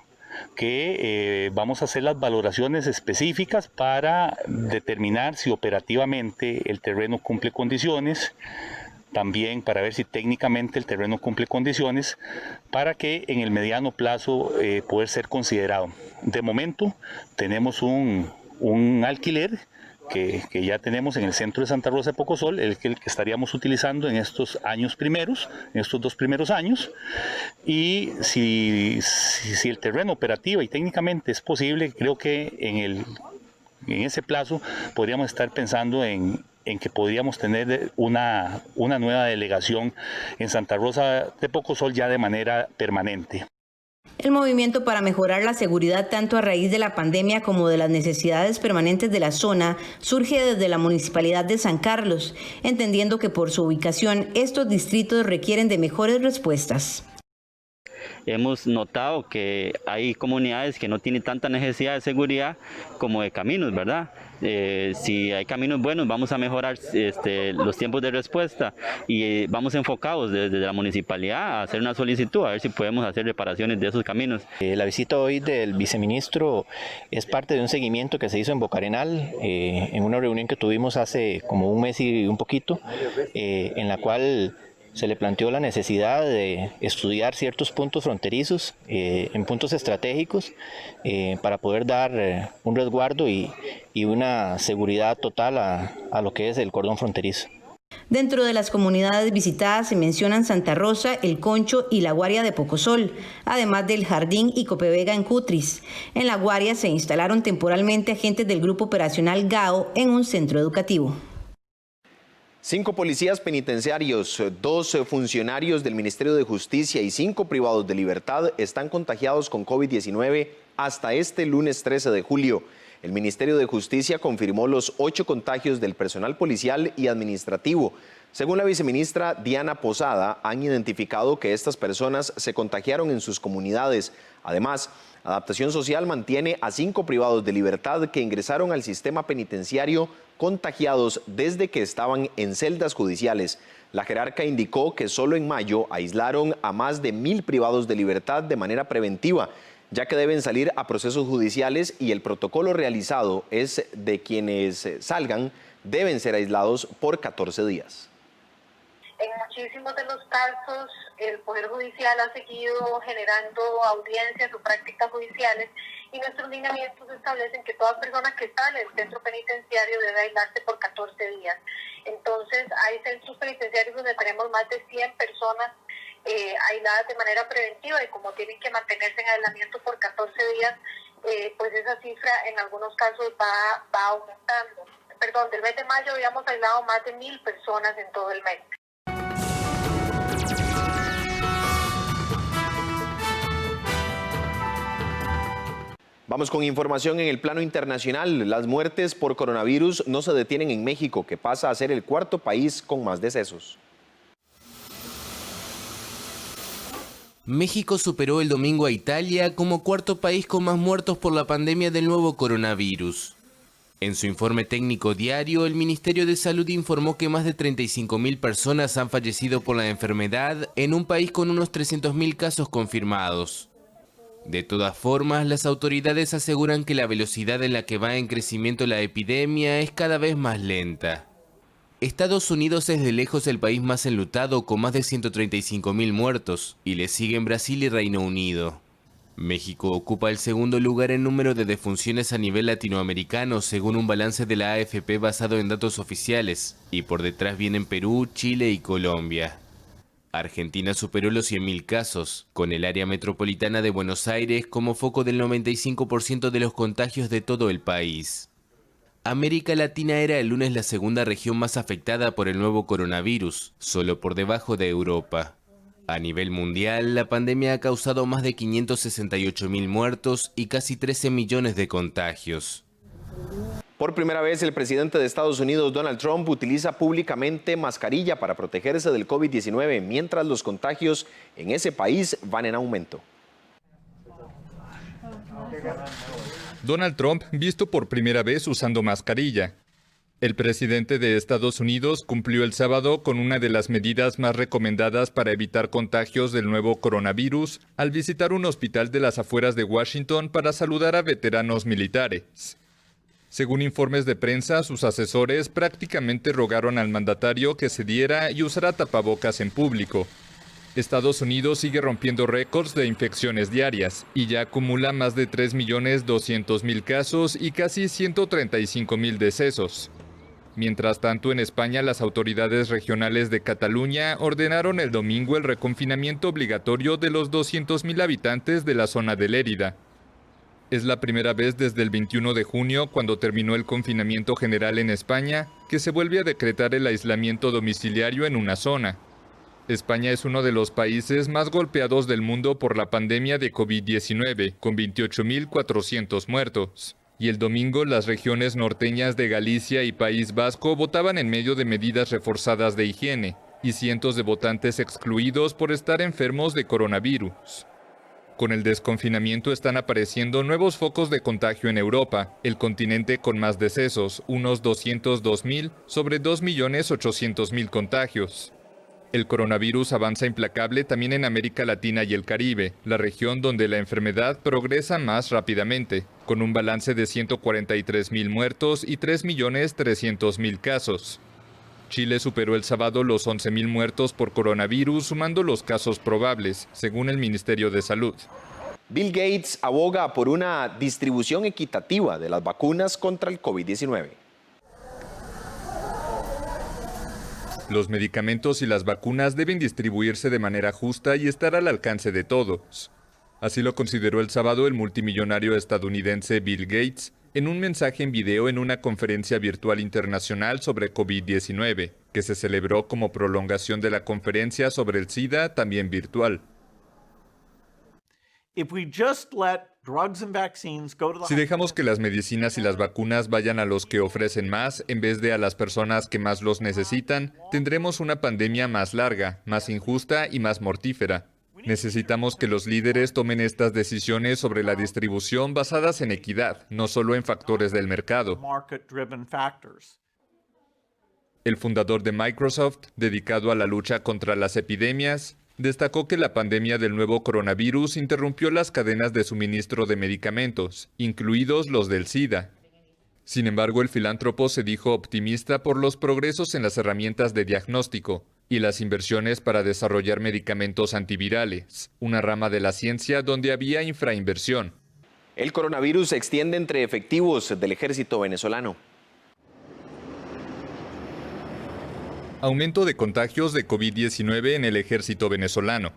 que vamos a hacer las valoraciones específicas para determinar si operativamente el terreno cumple condiciones, también para ver si técnicamente el terreno cumple condiciones, para que en el mediano plazo pueda ser considerado. De momento tenemos un alquiler que ya tenemos en el centro de Santa Rosa de Pocosol, el que estaríamos utilizando en estos 2 primeros años, y si el terreno operativa y técnicamente es posible, creo que en ese plazo podríamos estar pensando en que podríamos tener una nueva delegación en Santa Rosa de Pocosol ya de manera permanente. El movimiento para mejorar la seguridad tanto a raíz de la pandemia como de las necesidades permanentes de la zona surge desde la Municipalidad de San Carlos, entendiendo que por su ubicación estos distritos requieren de mejores respuestas. Hemos notado que hay comunidades que no tienen tanta necesidad de seguridad como de caminos, ¿verdad? Si hay caminos buenos, vamos a mejorar los tiempos de respuesta y vamos enfocados desde la municipalidad a hacer una solicitud a ver si podemos hacer reparaciones de esos caminos. La visita hoy del viceministro es parte de un seguimiento que se hizo en Bocarenal, en una reunión que tuvimos hace como un mes y un poquito, en la cual se le planteó la necesidad de estudiar ciertos puntos fronterizos en puntos estratégicos para poder dar un resguardo y una seguridad total a lo que es el cordón fronterizo. Dentro de las comunidades visitadas se mencionan Santa Rosa, El Concho y La Guaria de Pocosol, además del Jardín y Copevega en Cutris. En La Guaria se instalaron temporalmente agentes del Grupo Operacional GAO en un centro educativo. 5 policías penitenciarios, 2 funcionarios del Ministerio de Justicia y 5 privados de libertad están contagiados con COVID-19 hasta este lunes 13 de julio. El Ministerio de Justicia confirmó los 8 contagios del personal policial y administrativo. Según la viceministra Diana Posada, han identificado que estas personas se contagiaron en sus comunidades. Además, Adaptación Social mantiene a 5 privados de libertad que ingresaron al sistema penitenciario contagiados desde que estaban en celdas judiciales. La jerarca indicó que solo en mayo aislaron a más de 1,000 privados de libertad de manera preventiva, ya que deben salir a procesos judiciales y el protocolo realizado es de quienes salgan deben ser aislados por 14 días. En muchísimos de los casos, el Poder Judicial ha seguido generando audiencias o prácticas judiciales y nuestros lineamientos establecen que toda persona que sale del centro penitenciario debe aislarse por 14 días. Entonces, hay centros penitenciarios donde tenemos más de 100 personas aisladas de manera preventiva y como tienen que mantenerse en aislamiento por 14 días, pues esa cifra en algunos casos va aumentando. Perdón, del mes de mayo habíamos aislado más de 1,000 personas en todo el mes. Vamos con información en el plano internacional. Las muertes por coronavirus no se detienen en México, que pasa a ser el 4º país con más decesos. México superó el domingo a Italia como 4º país con más muertos por la pandemia del nuevo coronavirus. En su informe técnico diario, el Ministerio de Salud informó que más de 35.000 personas han fallecido por la enfermedad en un país con unos 300.000 casos confirmados. De todas formas, las autoridades aseguran que la velocidad en la que va en crecimiento la epidemia es cada vez más lenta. Estados Unidos es de lejos el país más enlutado con más de 135.000 muertos y le siguen Brasil y Reino Unido. México ocupa el 2º lugar en número de defunciones a nivel latinoamericano según un balance de la AFP basado en datos oficiales y por detrás vienen Perú, Chile y Colombia. Argentina superó los 100.000 casos, con el área metropolitana de Buenos Aires como foco del 95% de los contagios de todo el país. América Latina era el lunes la 2ª región más afectada por el nuevo coronavirus, solo por debajo de Europa. A nivel mundial, la pandemia ha causado más de 568.000 muertos y casi 13 millones de contagios. Por primera vez, el presidente de Estados Unidos, Donald Trump, utiliza públicamente mascarilla para protegerse del COVID-19, mientras los contagios en ese país van en aumento. Donald Trump visto por primera vez usando mascarilla. El presidente de Estados Unidos cumplió el sábado con una de las medidas más recomendadas para evitar contagios del nuevo coronavirus al visitar un hospital de las afueras de Washington para saludar a veteranos militares. Según informes de prensa, sus asesores prácticamente rogaron al mandatario que cediera y usara tapabocas en público. Estados Unidos sigue rompiendo récords de infecciones diarias y ya acumula más de 3.200.000 casos y casi 135.000 decesos. Mientras tanto, en España, las autoridades regionales de Cataluña ordenaron el domingo el reconfinamiento obligatorio de los 200.000 habitantes de la zona de Lérida. Es la primera vez desde el 21 de junio, cuando terminó el confinamiento general en España, que se vuelve a decretar el aislamiento domiciliario en una zona. España es uno de los países más golpeados del mundo por la pandemia de COVID-19, con 28.400 muertos. Y el domingo, las regiones norteñas de Galicia y País Vasco votaban en medio de medidas reforzadas de higiene, y cientos de votantes excluidos por estar enfermos de coronavirus. Con el desconfinamiento están apareciendo nuevos focos de contagio en Europa, el continente con más decesos, unos 202.000 sobre 2.800.000 contagios. El coronavirus avanza implacable también en América Latina y el Caribe, la región donde la enfermedad progresa más rápidamente, con un balance de 143.000 muertos y 3.300.000 casos. Chile superó el sábado los 11.000 muertos por coronavirus, sumando los casos probables, según el Ministerio de Salud. Bill Gates aboga por una distribución equitativa de las vacunas contra el COVID-19. Los medicamentos y las vacunas deben distribuirse de manera justa y estar al alcance de todos. Así lo consideró el sábado el multimillonario estadounidense Bill Gates en un mensaje en video en una conferencia virtual internacional sobre COVID-19, que se celebró como prolongación de la conferencia sobre el SIDA, también virtual. Si dejamos que las medicinas y las vacunas vayan a los que ofrecen más en vez de a las personas que más los necesitan, tendremos una pandemia más larga, más injusta y más mortífera. Necesitamos que los líderes tomen estas decisiones sobre la distribución basadas en equidad, no solo en factores del mercado. El fundador de Microsoft, dedicado a la lucha contra las epidemias, destacó que la pandemia del nuevo coronavirus interrumpió las cadenas de suministro de medicamentos, incluidos los del SIDA. Sin embargo, el filántropo se dijo optimista por los progresos en las herramientas de diagnóstico y las inversiones para desarrollar medicamentos antivirales, una rama de la ciencia donde había infrainversión. El coronavirus se extiende entre efectivos del ejército venezolano. Aumento de contagios de COVID-19 en el ejército venezolano.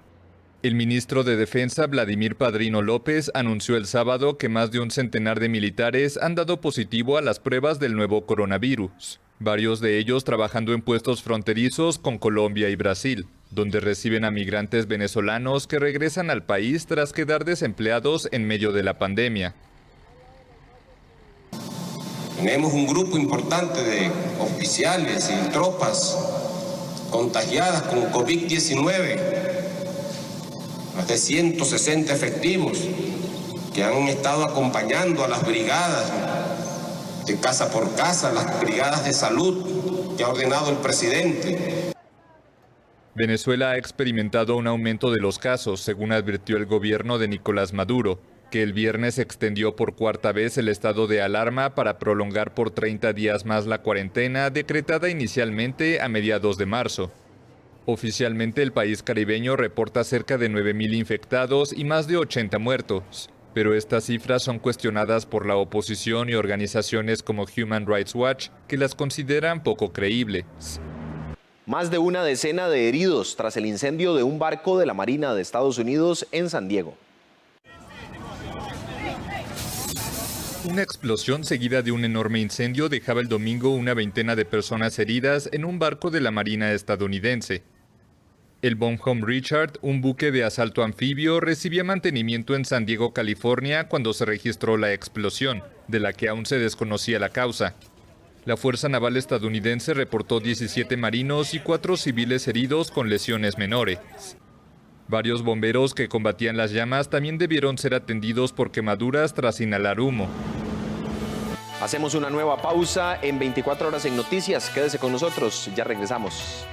El ministro de Defensa, Vladimir Padrino López, anunció el sábado que más de un centenar de militares han dado positivo a las pruebas del nuevo coronavirus, varios de ellos trabajando en puestos fronterizos con Colombia y Brasil, donde reciben a migrantes venezolanos que regresan al país tras quedar desempleados en medio de la pandemia. Tenemos un grupo importante de oficiales y tropas contagiadas con COVID-19, más de 160 efectivos que han estado acompañando a las brigadas de casa por casa, las brigadas de salud que ha ordenado el presidente. Venezuela ha experimentado un aumento de los casos, según advirtió el gobierno de Nicolás Maduro, que el viernes extendió por cuarta vez el estado de alarma para prolongar por 30 días más la cuarentena decretada inicialmente a mediados de marzo. Oficialmente el país caribeño reporta cerca de 9.000 infectados y más de 80 muertos, pero estas cifras son cuestionadas por la oposición y organizaciones como Human Rights Watch, que las consideran poco creíbles. Más de una decena de heridos tras el incendio de un barco de la Marina de Estados Unidos en San Diego. Una explosión seguida de un enorme incendio dejaba el domingo una veintena de personas heridas en un barco de la Marina estadounidense. El Bonhomme Richard, un buque de asalto anfibio, recibía mantenimiento en San Diego, California, cuando se registró la explosión, de la que aún se desconocía la causa. La Fuerza Naval estadounidense reportó 17 marinos y 4 civiles heridos con lesiones menores. Varios bomberos que combatían las llamas también debieron ser atendidos por quemaduras tras inhalar humo. Hacemos una nueva pausa en 24 horas en Noticias. Quédese con nosotros, ya regresamos.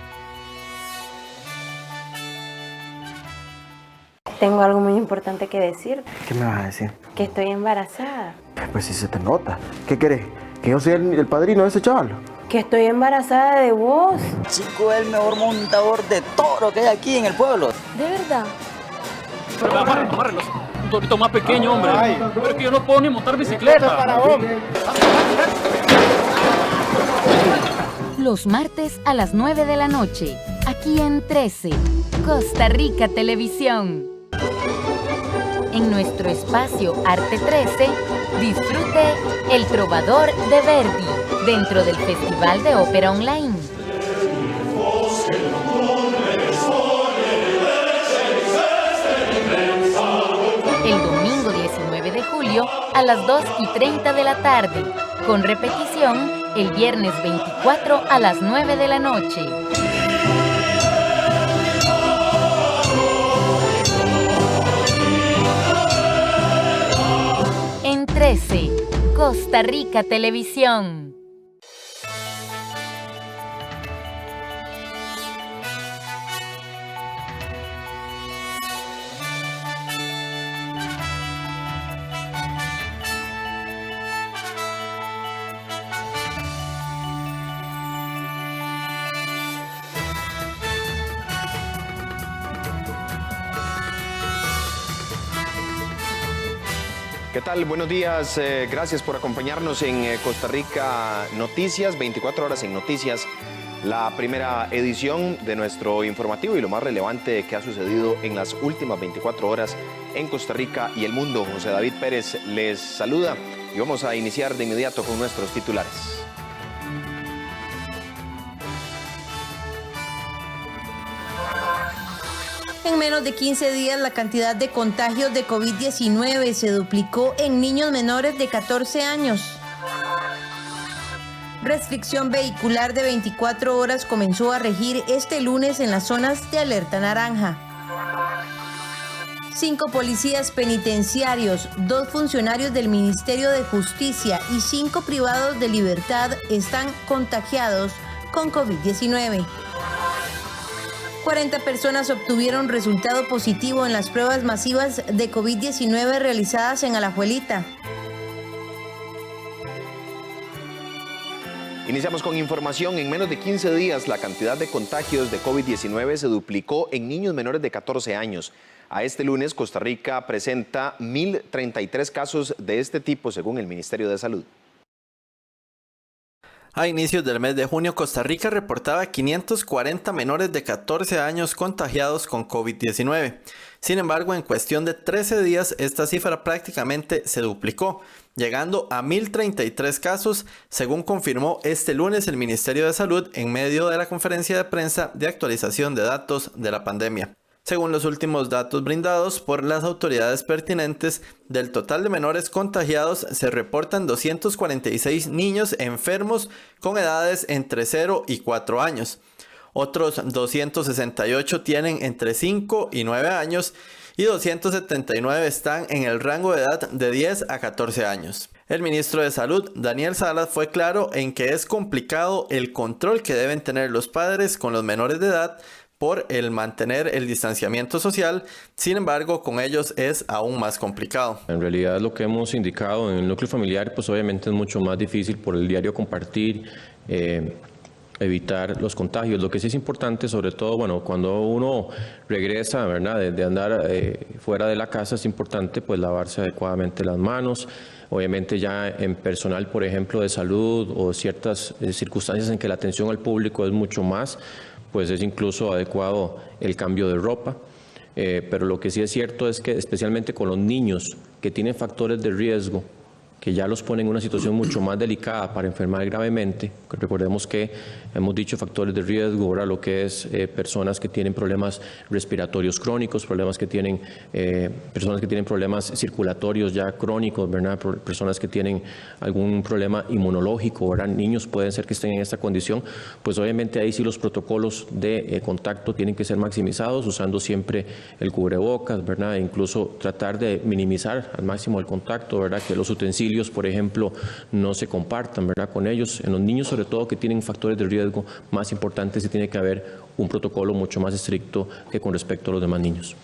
Tengo algo muy importante que decir. ¿Qué me vas a decir? Que estoy embarazada. Pues sí se te nota. ¿Qué querés? ¿Que yo sea el padrino de ese chaval? Que estoy embarazada de vos. Chico, es el mejor montador de toro que hay aquí en el pueblo. ¿De verdad? Pero amárrelos. Un torito más pequeño, hombre. Ay. Pero es que yo no puedo ni montar bicicleta. Para hombre. Los martes a las 9 de la noche, aquí en 13, Costa Rica Televisión. En nuestro espacio Arte 13, disfrute El Trovador de Verdi, dentro del Festival de Ópera Online. El domingo 19 de julio a las 2:30 de la tarde, con repetición el viernes 24 a las 9 de la noche. En 13, Costa Rica Televisión. ¿Qué tal? Buenos días. Gracias por acompañarnos en Costa Rica Noticias, 24 horas en Noticias, la primera edición de nuestro informativo y lo más relevante que ha sucedido en las últimas 24 horas en Costa Rica y el mundo. José David Pérez les saluda y vamos a iniciar de inmediato con nuestros titulares. En menos de 15 días, la cantidad de contagios de COVID-19 se duplicó en niños menores de 14 años. Restricción vehicular de 24 horas comenzó a regir este lunes en las zonas de alerta naranja. 5 policías penitenciarios, 2 funcionarios del Ministerio de Justicia y 5 privados de libertad están contagiados con COVID-19. 40 personas obtuvieron resultado positivo en las pruebas masivas de COVID-19 realizadas en Alajuelita. Iniciamos con información. En menos de 15 días, la cantidad de contagios de COVID-19 se duplicó en niños menores de 14 años. A este lunes, Costa Rica presenta 1.033 casos de este tipo, según el Ministerio de Salud. A inicios del mes de junio, Costa Rica reportaba 540 menores de 14 años contagiados con COVID-19. Sin embargo, en cuestión de 13 días, esta cifra prácticamente se duplicó, llegando a 1.033 casos, según confirmó este lunes el Ministerio de Salud en medio de la conferencia de prensa de actualización de datos de la pandemia. Según los últimos datos brindados por las autoridades pertinentes, del total de menores contagiados se reportan 246 niños enfermos con edades entre 0 y 4 años. Otros 268 tienen entre 5 y 9 años y 279 están en el rango de edad de 10 a 14 años. El ministro de Salud, Daniel Salas, fue claro en que es complicado el control que deben tener los padres con los menores de edad por el mantener el distanciamiento social. Sin embargo, con ellos es aún más complicado. En realidad, lo que hemos indicado en el núcleo familiar, pues obviamente es mucho más difícil por el diario compartir, evitar los contagios. Lo que sí es importante, sobre todo, bueno, cuando uno regresa, ¿verdad?, de andar fuera de la casa, es importante pues lavarse adecuadamente las manos. Obviamente ya en personal, por ejemplo, de salud o ciertas circunstancias en que la atención al público es mucho más, pues es incluso adecuado el cambio de ropa. Pero lo que sí es cierto es que especialmente con los niños que tienen factores de riesgo, que ya los ponen en una situación mucho más delicada para enfermar gravemente. Recordemos que hemos dicho factores de riesgo, ahora lo que es personas que tienen problemas respiratorios crónicos, personas que tienen problemas circulatorios ya crónicos, ¿verdad? Personas que tienen algún problema inmunológico, ¿verdad? Niños pueden ser que estén en esta condición, pues obviamente ahí sí los protocolos de contacto tienen que ser maximizados, usando siempre el cubrebocas, ¿verdad? E incluso tratar de minimizar al máximo el contacto, ¿verdad? Que los utensilios, por ejemplo, no se compartan, ¿verdad?, con ellos. En los niños, sobre todo, que tienen factores de riesgo más importantes, sí tiene que haber un protocolo mucho más estricto que con respecto a los demás niños.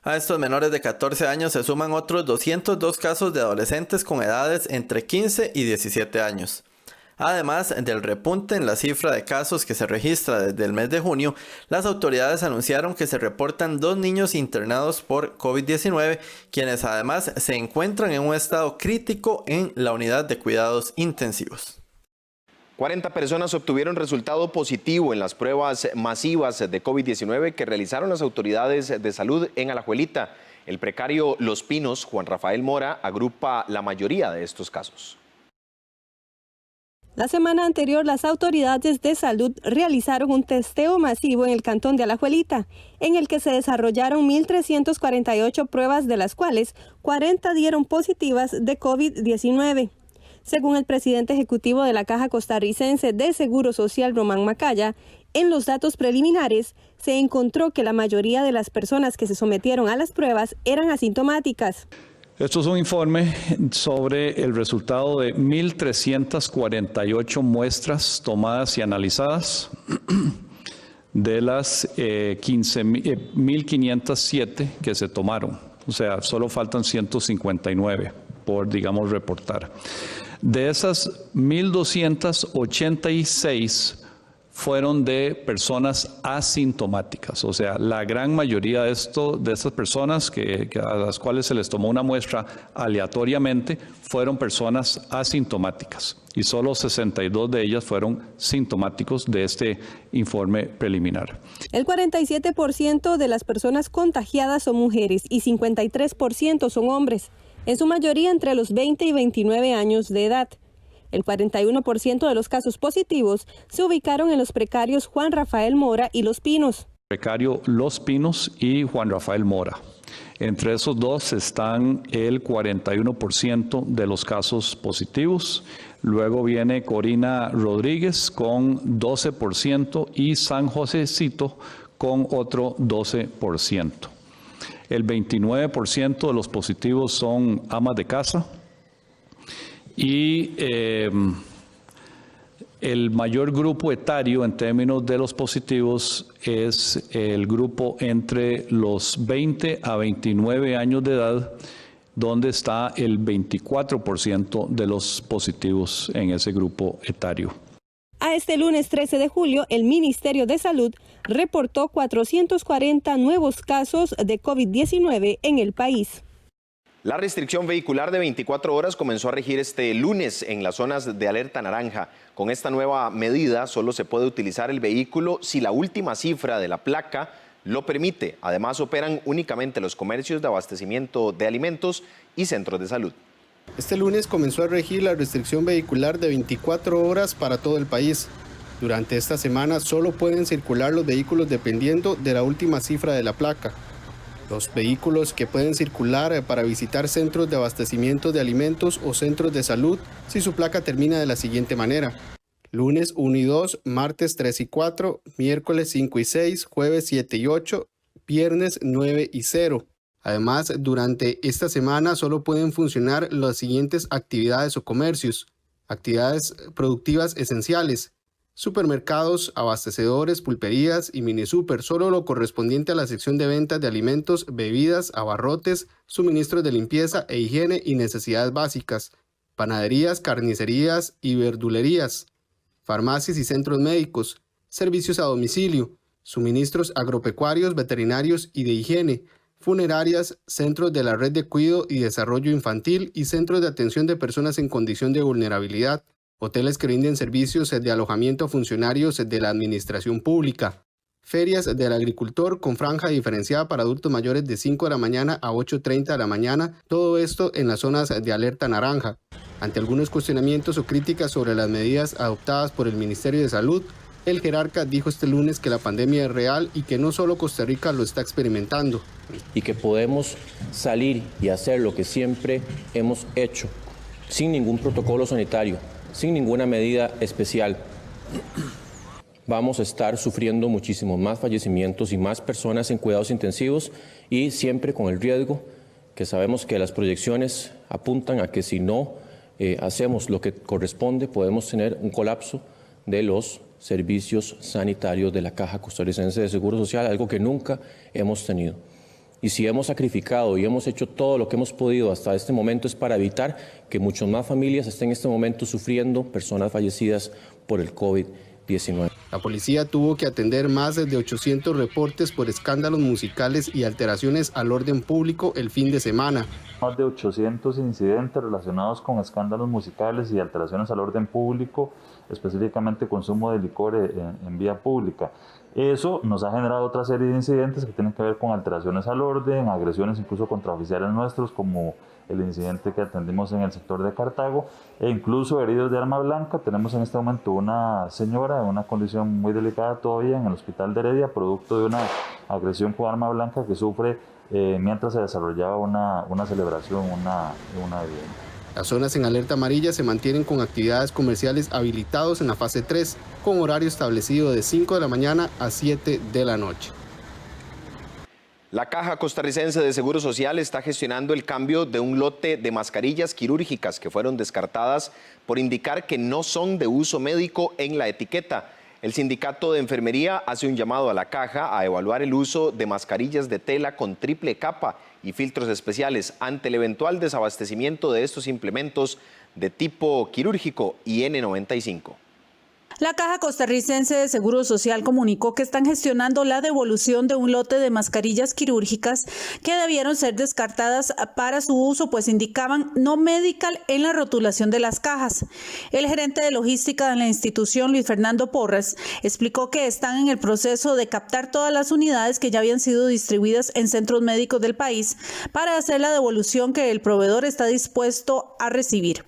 A estos menores de 14 años se suman otros 202 casos de adolescentes con edades entre 15 y 17 años. Además del repunte en la cifra de casos que se registra desde el mes de junio, las autoridades anunciaron que se reportan 2 niños internados por COVID-19, quienes además se encuentran en un estado crítico en la unidad de cuidados intensivos. 40 personas obtuvieron resultado positivo en las pruebas masivas de COVID-19 que realizaron las autoridades de salud en Alajuelita. El precario Los Pinos, Juan Rafael Mora, agrupa la mayoría de estos casos. La semana anterior, las autoridades de salud realizaron un testeo masivo en el cantón de Alajuelita, en el que se desarrollaron 1.348 pruebas, de las cuales 40 dieron positivas de COVID-19. Según el presidente ejecutivo de la Caja Costarricense de Seguro Social, Román Macaya, en los datos preliminares se encontró que la mayoría de las personas que se sometieron a las pruebas eran asintomáticas. Esto es un informe sobre el resultado de 1.348 muestras tomadas y analizadas de las 1.507 que se tomaron. O sea, solo faltan 159 por, digamos, reportar. De esas 1.286 fueron de personas asintomáticas. O sea, la gran mayoría de estas personas a las cuales se les tomó una muestra aleatoriamente fueron personas asintomáticas y solo 62 de ellas fueron sintomáticos de este informe preliminar. El 47% de las personas contagiadas son mujeres y 53% son hombres, en su mayoría entre los 20 y 29 años de edad. El 41% de los casos positivos se ubicaron en los precarios Juan Rafael Mora y Los Pinos. Precario Los Pinos y Juan Rafael Mora. Entre esos dos están el 41% de los casos positivos. Luego viene Corina Rodríguez con 12% y San Josecito con otro 12%. El 29% de los positivos son amas de casa. Y el mayor grupo etario en términos de los positivos es el grupo entre los 20 a 29 años de edad, donde está el 24% de los positivos en ese grupo etario. A este lunes 13 de julio, el Ministerio de Salud reportó 440 nuevos casos de COVID-19 en el país. La restricción vehicular de 24 horas comenzó a regir este lunes en las zonas de alerta naranja. Con esta nueva medida solo se puede utilizar el vehículo si la última cifra de la placa lo permite. Además, operan únicamente los comercios de abastecimiento de alimentos y centros de salud. Este lunes comenzó a regir la restricción vehicular de 24 horas para todo el país. Durante esta semana solo pueden circular los vehículos dependiendo de la última cifra de la placa. Los vehículos que pueden circular para visitar centros de abastecimiento de alimentos o centros de salud si su placa termina de la siguiente manera: lunes 1 y 2, martes 3 y 4, miércoles 5 y 6, jueves 7 y 8, viernes 9 y 0. Además, durante esta semana solo pueden funcionar las siguientes actividades o comercios: actividades productivas esenciales, supermercados, abastecedores, pulperías y mini super, solo lo correspondiente a la sección de ventas de alimentos, bebidas, abarrotes, suministros de limpieza e higiene y necesidades básicas, panaderías, carnicerías y verdulerías, farmacias y centros médicos, servicios a domicilio, suministros agropecuarios, veterinarios y de higiene, funerarias, centros de la red de cuidado y desarrollo infantil y centros de atención de personas en condición de vulnerabilidad, hoteles que brinden servicios de alojamiento a funcionarios de la administración pública, ferias del agricultor con franja diferenciada para adultos mayores de 5 de la mañana a 8:30 de la mañana, todo esto en las zonas de alerta naranja. Ante algunos cuestionamientos o críticas sobre las medidas adoptadas por el Ministerio de Salud, el jerarca dijo este lunes que la pandemia es real y que no solo Costa Rica lo está experimentando. Y que podemos salir y hacer lo que siempre hemos hecho, sin ningún protocolo sanitario, sin ninguna medida especial. Vamos a estar sufriendo muchísimos más fallecimientos y más personas en cuidados intensivos y siempre con el riesgo que sabemos que las proyecciones apuntan a que si no hacemos lo que corresponde podemos tener un colapso de los servicios sanitarios de la Caja Costarricense de Seguro Social, algo que nunca hemos tenido. Y si hemos sacrificado y hemos hecho todo lo que hemos podido hasta este momento es para evitar que muchas más familias estén en este momento sufriendo personas fallecidas por el COVID-19. La policía tuvo que atender más de 800 reportes por escándalos musicales y alteraciones al orden público el fin de semana. Más de 800 incidentes relacionados con escándalos musicales y alteraciones al orden público, específicamente consumo de licor en vía pública. Eso nos ha generado otra serie de incidentes que tienen que ver con alteraciones al orden, agresiones incluso contra oficiales nuestros, como el incidente que atendimos en el sector de Cartago, e incluso heridos de arma blanca. Tenemos en este momento una señora en una condición muy delicada todavía en el hospital de Heredia, producto de una agresión con arma blanca que sufre mientras se desarrollaba una celebración, una vivienda. Las zonas en alerta amarilla se mantienen con actividades comerciales habilitados en la fase 3, con horario establecido de 5 de la mañana a 7 de la noche. La Caja Costarricense de Seguro Social está gestionando el cambio de un lote de mascarillas quirúrgicas que fueron descartadas por indicar que no son de uso médico en la etiqueta. El sindicato de enfermería hace un llamado a la Caja a evaluar el uso de mascarillas de tela con triple capa y filtros especiales ante el eventual desabastecimiento de estos implementos de tipo quirúrgico y N95. La Caja Costarricense de Seguro Social comunicó que están gestionando la devolución de un lote de mascarillas quirúrgicas que debieron ser descartadas para su uso, pues indicaban no medical en la rotulación de las cajas. El gerente de logística de la institución, Luis Fernando Porras, explicó que están en el proceso de captar todas las unidades que ya habían sido distribuidas en centros médicos del país para hacer la devolución que el proveedor está dispuesto a recibir.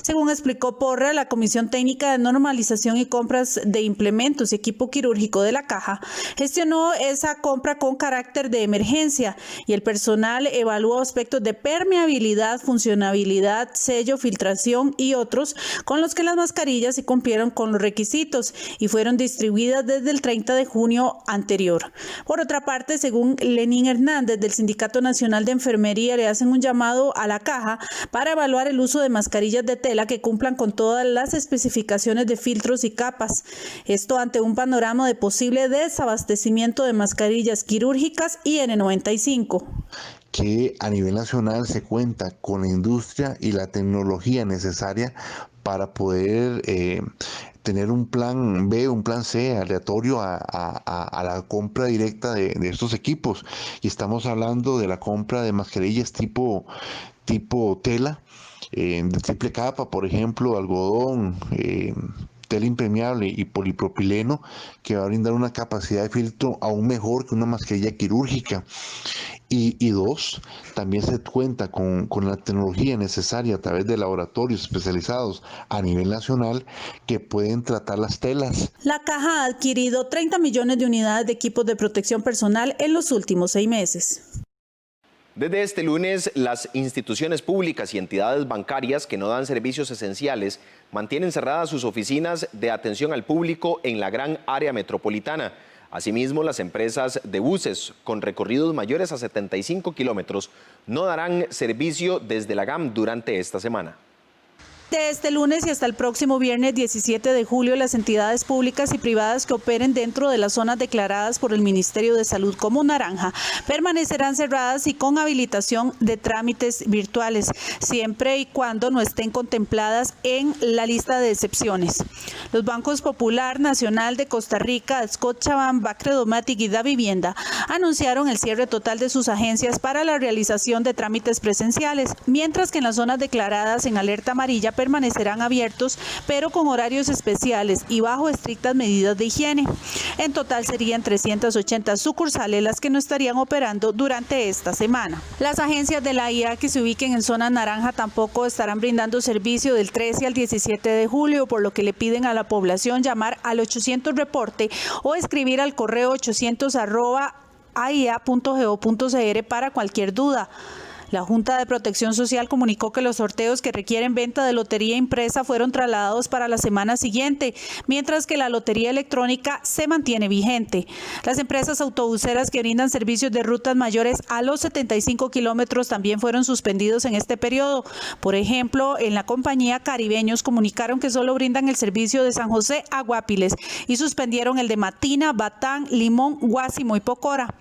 Según explicó Porras, la Comisión Técnica de Normalización y Compras de Implementos y Equipo Quirúrgico de la Caja gestionó esa compra con carácter de emergencia y el personal evaluó aspectos de permeabilidad, funcionabilidad, sello, filtración y otros con los que las mascarillas sí cumplieron con los requisitos y fueron distribuidas desde el 30 de junio anterior. Por otra parte, según Lenín Hernández del Sindicato Nacional de Enfermería, le hacen un llamado a la Caja para evaluar el uso de mascarillas de tela que cumplan con todas las especificaciones de filtros y capas. Esto ante un panorama de posible desabastecimiento de mascarillas quirúrgicas y N95. Que a nivel nacional se cuenta con la industria y la tecnología necesaria para poder tener un plan B, un plan C aleatorio a la compra directa de estos equipos. Y estamos hablando de la compra de mascarillas tipo tela, de triple capa, por ejemplo, algodón, tela impermeable y polipropileno, que va a brindar una capacidad de filtro aún mejor que una mascarilla quirúrgica. Y dos, también se cuenta con la tecnología necesaria a través de laboratorios especializados a nivel nacional que pueden tratar las telas. La Caja ha adquirido 30 millones de unidades de equipos de protección personal en los últimos 6 meses. Desde este lunes, las instituciones públicas y entidades bancarias que no dan servicios esenciales mantienen cerradas sus oficinas de atención al público en la gran área metropolitana. Asimismo, las empresas de buses con recorridos mayores a 75 kilómetros no darán servicio desde la GAM durante esta semana. De este lunes y hasta el próximo viernes 17 de julio, las entidades públicas y privadas que operen dentro de las zonas declaradas por el Ministerio de Salud como naranja permanecerán cerradas y con habilitación de trámites virtuales, siempre y cuando no estén contempladas en la lista de excepciones. Los bancos Popular, Nacional de Costa Rica, Scotiabank, Bacredomatic y Davivienda anunciaron el cierre total de sus agencias para la realización de trámites presenciales, mientras que en las zonas declaradas en alerta amarilla permanecerán abiertos, pero con horarios especiales y bajo estrictas medidas de higiene. En total serían 380 sucursales las que no estarían operando durante esta semana. Las agencias de la IA que se ubiquen en zona naranja tampoco estarán brindando servicio del 13 al 17 de julio, por lo que le piden a la población llamar al 800 reporte o escribir al correo 800@aia.go.cr para cualquier duda. La Junta de Protección Social comunicó que los sorteos que requieren venta de lotería impresa fueron trasladados para la semana siguiente, mientras que la lotería electrónica se mantiene vigente. Las empresas autobuseras que brindan servicios de rutas mayores a los 75 kilómetros también fueron suspendidos en este periodo. Por ejemplo, en la compañía Caribeños comunicaron que solo brindan el servicio de San José a Guapiles y suspendieron el de Matina, Batán, Limón, Guásimo y Pocora.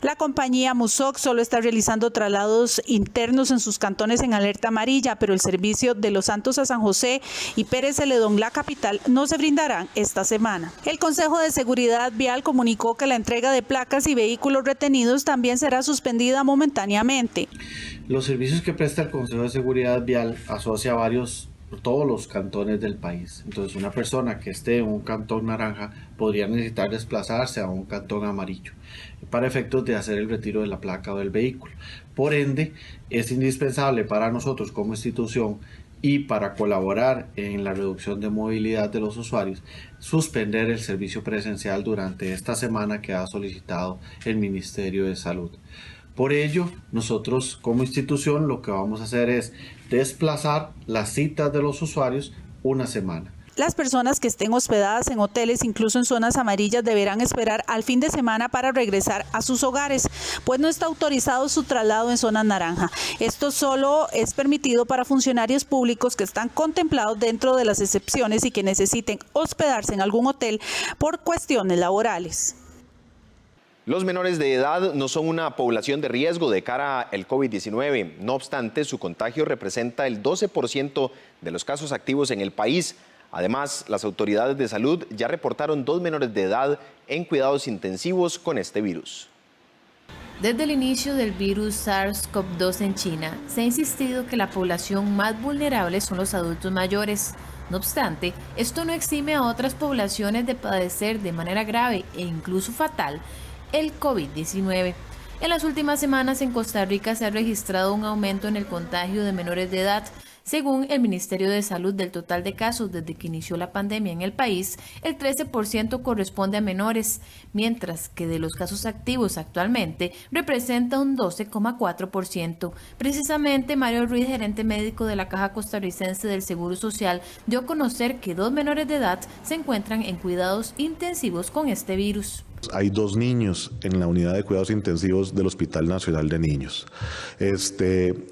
La compañía Musoc solo está realizando traslados internos en sus cantones en alerta amarilla, pero el servicio de Los Santos a San José y Pérez Celedón, la capital, no se brindarán esta semana. El Consejo de Seguridad Vial comunicó que la entrega de placas y vehículos retenidos también será suspendida momentáneamente. Los servicios que presta el Consejo de Seguridad Vial asocia a todos los cantones del país. Entonces, una persona que esté en un cantón naranja podría necesitar desplazarse a un cantón amarillo para efectos de hacer el retiro de la placa o del vehículo. Por ende, es indispensable para nosotros como institución y para colaborar en la reducción de movilidad de los usuarios, suspender el servicio presencial durante esta semana que ha solicitado el Ministerio de Salud. Por ello, nosotros como institución lo que vamos a hacer es desplazar las citas de los usuarios una semana. Las personas que estén hospedadas en hoteles, incluso en zonas amarillas, deberán esperar al fin de semana para regresar a sus hogares, pues no está autorizado su traslado en zona naranja. Esto solo es permitido para funcionarios públicos que están contemplados dentro de las excepciones y que necesiten hospedarse en algún hotel por cuestiones laborales. Los menores de edad no son una población de riesgo de cara al COVID-19. No obstante, su contagio representa el 12% de los casos activos en el país. Además, las autoridades de salud ya reportaron 2 menores de edad en cuidados intensivos con este virus. Desde el inicio del virus SARS-CoV-2 en China, se ha insistido que la población más vulnerable son los adultos mayores. No obstante, esto no exime a otras poblaciones de padecer de manera grave e incluso fatal el COVID-19. En las últimas semanas en Costa Rica se ha registrado un aumento en el contagio de menores de edad. Según el Ministerio de Salud, del total de casos desde que inició la pandemia en el país, el 13% corresponde a menores, mientras que de los casos activos actualmente representa un 12,4%. Precisamente, Mario Ruiz, gerente médico de la Caja Costarricense del Seguro Social, dio a conocer que 2 menores de edad se encuentran en cuidados intensivos con este virus. Hay 2 niños en la unidad de cuidados intensivos del Hospital Nacional de Niños.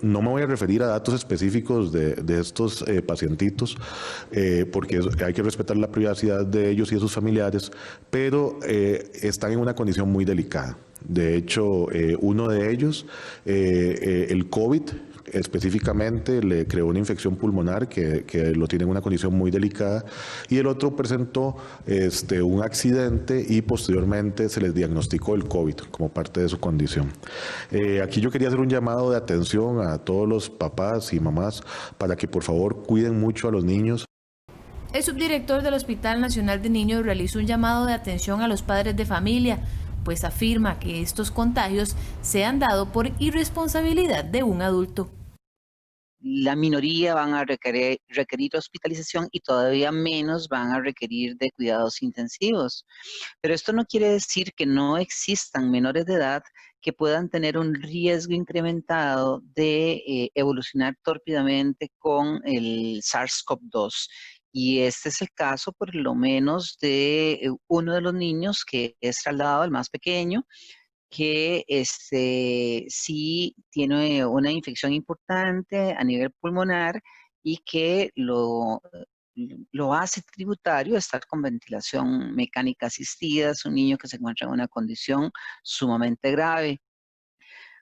No me voy a referir a datos específicos de estos pacientitos, porque hay que respetar la privacidad de ellos y de sus familiares, pero están en una condición muy delicada. De hecho, uno de ellos, el COVID, específicamente le creó una infección pulmonar que lo tiene en una condición muy delicada, y el otro presentó un accidente y posteriormente se les diagnosticó el COVID como parte de su condición. Aquí yo quería hacer un llamado de atención a todos los papás y mamás para que por favor cuiden mucho a los niños. El subdirector del Hospital Nacional de Niños realizó un llamado de atención a los padres de familia, pues afirma que estos contagios se han dado por irresponsabilidad de un adulto. La minoría van a requerir hospitalización y todavía menos van a requerir de cuidados intensivos. Pero esto no quiere decir que no existan menores de edad que puedan tener un riesgo incrementado de evolucionar tórpidamente con el SARS-CoV-2. Y este es el caso, por lo menos, de uno de los niños que es trasladado, el más pequeño, que sí tiene una infección importante a nivel pulmonar y que lo hace tributario a estar con ventilación mecánica asistida. Es un niño que se encuentra en una condición sumamente grave.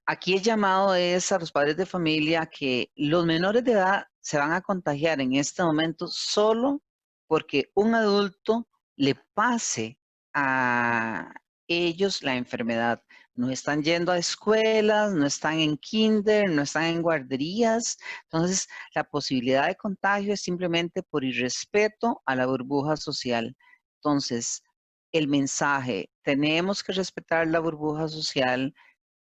Aquí el llamado es a los padres de familia que los menores de edad se van a contagiar en este momento solo porque un adulto le pase a ellos la enfermedad. No están yendo a escuelas, no están en kinder, no están en guarderías. Entonces, la posibilidad de contagio es simplemente por irrespeto a la burbuja social. Entonces, el mensaje, tenemos que respetar la burbuja social,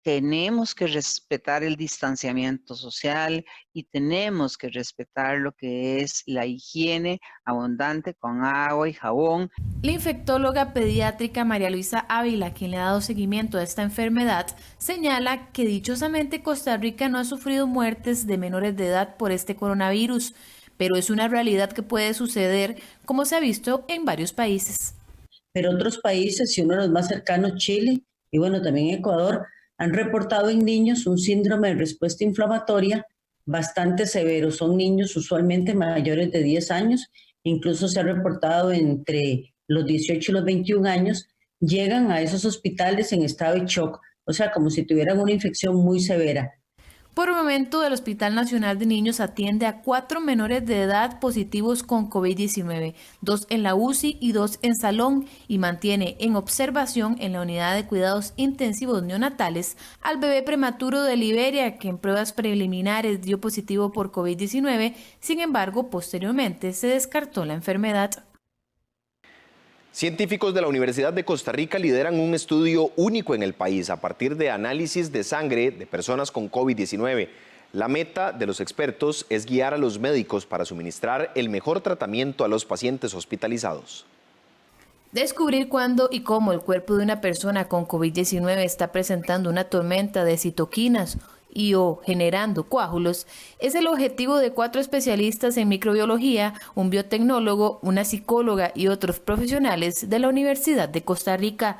tenemos que respetar el distanciamiento social y tenemos que respetar lo que es la higiene abundante con agua y jabón. La infectóloga pediátrica María Luisa Ávila, quien le ha dado seguimiento a esta enfermedad, señala que dichosamente Costa Rica no ha sufrido muertes de menores de edad por este coronavirus, pero es una realidad que puede suceder, como se ha visto en varios países. Pero otros países, y uno de los más cercanos, Chile, y bueno, también Ecuador, han reportado en niños un síndrome de respuesta inflamatoria bastante severo. Son niños usualmente mayores de 10 años, incluso se ha reportado entre los 18 y los 21 años, llegan a esos hospitales en estado de shock, o sea, como si tuvieran una infección muy severa. Por el momento, el Hospital Nacional de Niños atiende a 4 menores de edad positivos con COVID-19, 2 en la UCI y 2 en salón, y mantiene en observación en la unidad de cuidados intensivos neonatales al bebé prematuro de Liberia, que en pruebas preliminares dio positivo por COVID-19, sin embargo, posteriormente se descartó la enfermedad. Científicos de la Universidad de Costa Rica lideran un estudio único en el país a partir de análisis de sangre de personas con COVID-19. La meta de los expertos es guiar a los médicos para suministrar el mejor tratamiento a los pacientes hospitalizados. Descubrir cuándo y cómo el cuerpo de una persona con COVID-19 está presentando una tormenta de citoquinas o generando coágulos es el objetivo de 4 especialistas en microbiología, un biotecnólogo, una psicóloga y otros profesionales de la Universidad de Costa Rica.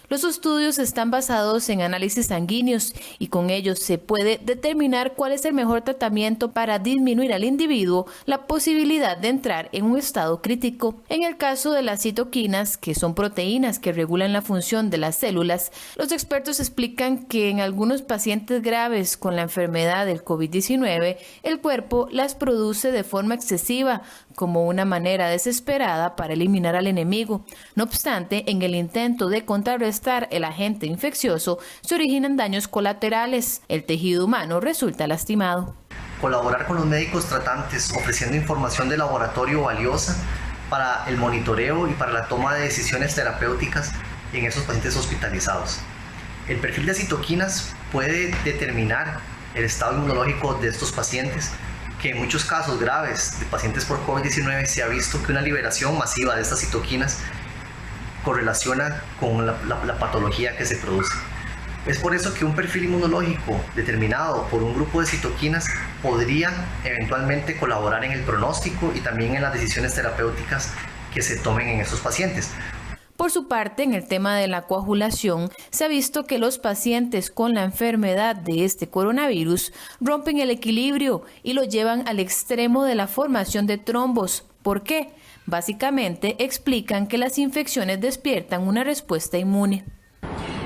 Los estudios están basados en análisis sanguíneos y con ellos se puede determinar cuál es el mejor tratamiento para disminuir al individuo la posibilidad de entrar en un estado crítico. En el caso de las citoquinas, que son proteínas que regulan la función de las células, los expertos explican que en algunos pacientes graves con la enfermedad del COVID-19, el cuerpo las produce de forma excesiva, como una manera desesperada para eliminar al enemigo. No obstante, en el intento de contrarrestar el agente infeccioso, se originan daños colaterales. El tejido humano resulta lastimado. Colaborar con los médicos tratantes, ofreciendo información de laboratorio valiosa para el monitoreo y para la toma de decisiones terapéuticas en esos pacientes hospitalizados. El perfil de citoquinas puede determinar el estado inmunológico de estos pacientes, que en muchos casos graves de pacientes por COVID-19 se ha visto que una liberación masiva de estas citoquinas correlaciona con la patología que se produce. Es por eso que un perfil inmunológico determinado por un grupo de citoquinas podría eventualmente colaborar en el pronóstico y también en las decisiones terapéuticas que se tomen en estos pacientes. Por su parte, en el tema de la coagulación, se ha visto que los pacientes con la enfermedad de este coronavirus rompen el equilibrio y lo llevan al extremo de la formación de trombos. ¿Por qué? Básicamente explican que las infecciones despiertan una respuesta inmune.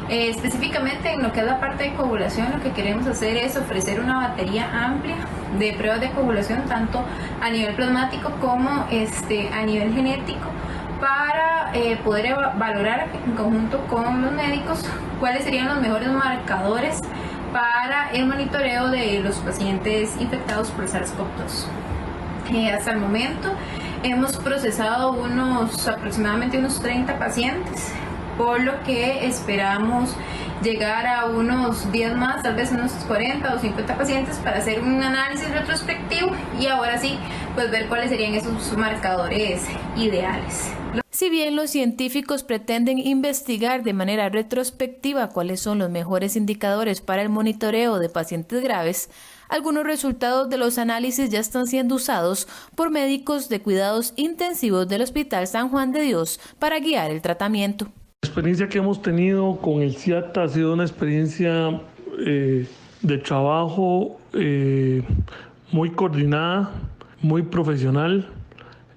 Específicamente en lo que es la parte de coagulación, lo que queremos hacer es ofrecer una batería amplia de pruebas de coagulación, tanto a nivel plasmático como a nivel genético, para poder valorar en conjunto con los médicos cuáles serían los mejores marcadores para el monitoreo de los pacientes infectados por SARS-CoV-2. Hasta el momento hemos procesado aproximadamente unos 30 pacientes, por lo que esperamos llegar a unos 10 más, tal vez unos 40 o 50 pacientes para hacer un análisis retrospectivo y ahora sí, pues ver cuáles serían esos marcadores ideales. Si bien los científicos pretenden investigar de manera retrospectiva cuáles son los mejores indicadores para el monitoreo de pacientes graves, algunos resultados de los análisis ya están siendo usados por médicos de cuidados intensivos del Hospital San Juan de Dios para guiar el tratamiento. La experiencia que hemos tenido con el CIATA ha sido una experiencia de trabajo muy coordinada, muy profesional.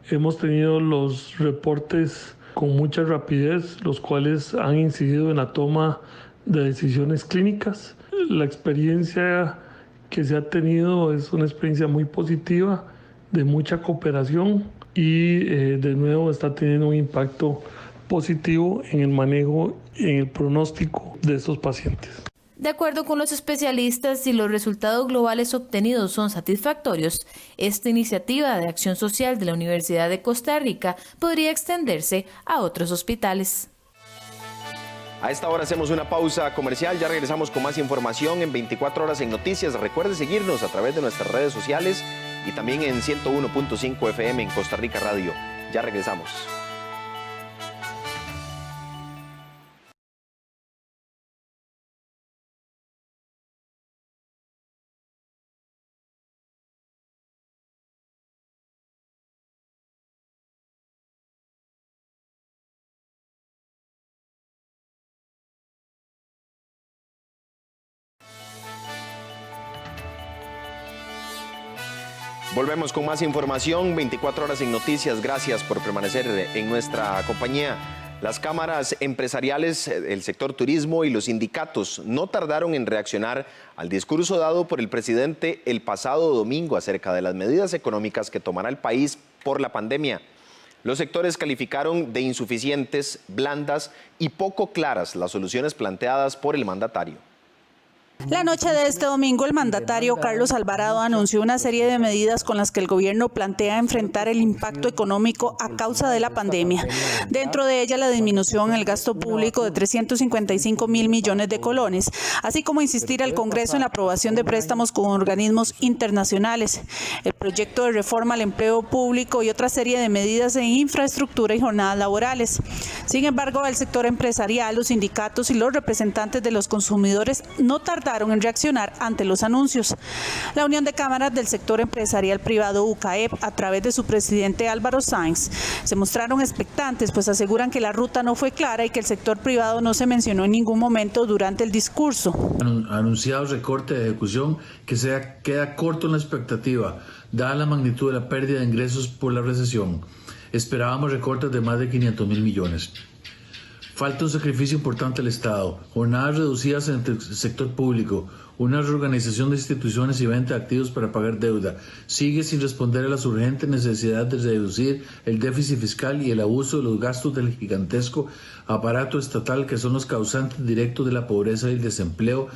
Hemos tenido los reportes con mucha rapidez, los cuales han incidido en la toma de decisiones clínicas. La experiencia que se ha tenido es una experiencia muy positiva, de mucha cooperación y de nuevo está teniendo un impacto positivo en el manejo y en el pronóstico de estos pacientes. De acuerdo con los especialistas, si los resultados globales obtenidos son satisfactorios, esta iniciativa de acción social de la Universidad de Costa Rica podría extenderse a otros hospitales. A esta hora hacemos una pausa comercial, ya regresamos con más información en 24 horas en Noticias. Recuerde seguirnos a través de nuestras redes sociales y también en 101.5 FM en Costa Rica Radio. Ya regresamos. Volvemos con más información, 24 horas en Noticias. Gracias por permanecer en nuestra compañía. Las cámaras empresariales, el sector turismo y los sindicatos no tardaron en reaccionar al discurso dado por el presidente el pasado domingo acerca de las medidas económicas que tomará el país por la pandemia. Los sectores calificaron de insuficientes, blandas y poco claras las soluciones planteadas por el mandatario. La noche de este domingo, el mandatario Carlos Alvarado anunció una serie de medidas con las que el gobierno plantea enfrentar el impacto económico a causa de la pandemia. Dentro de ella, la disminución en el gasto público de 355.000 millones de colones, así como insistir al Congreso en la aprobación de préstamos con organismos internacionales, el proyecto de reforma al empleo público y otra serie de medidas en infraestructura y jornadas laborales. Sin embargo, el sector empresarial, los sindicatos y los representantes de los consumidores no tardaron en reaccionar ante los anuncios. La Unión de Cámaras del Sector Empresarial Privado UCAEP, a través de su presidente Álvaro Sáenz, se mostraron expectantes, pues aseguran que la ruta no fue clara y que el sector privado no se mencionó en ningún momento durante el discurso. Anunciado recorte de ejecución que queda corto en la expectativa, dada la magnitud de la pérdida de ingresos por la recesión. Esperábamos recortes de más de 500.000 millones. Falta un sacrificio importante al Estado, jornadas reducidas en el sector público, una reorganización de instituciones y venta de activos para pagar deuda. Sigue sin responder a las urgentes necesidades de reducir el déficit fiscal y el abuso de los gastos del gigantesco aparato estatal que son los causantes directos de la pobreza y el desempleo.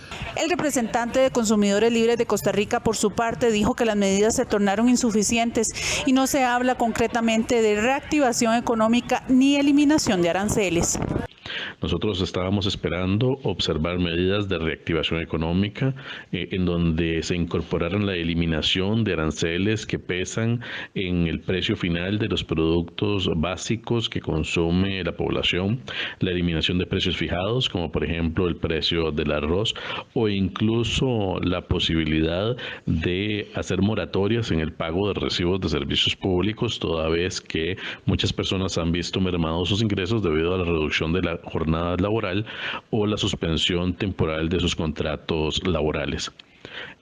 El representante de Consumidores Libres de Costa Rica, por su parte, dijo que las medidas se tornaron insuficientes y no se habla concretamente de reactivación económica ni eliminación de aranceles. Nosotros estábamos esperando observar medidas de reactivación económica en donde se incorporaran la eliminación de aranceles que pesan en el precio final de los productos básicos que consume la población, la eliminación de precios fijados, como por ejemplo el precio del arroz, o incluso la posibilidad de hacer moratorias en el pago de recibos de servicios públicos, toda vez que muchas personas han visto mermados sus ingresos debido a la reducción de la jornada laboral o la suspensión temporal de sus contratos laborales.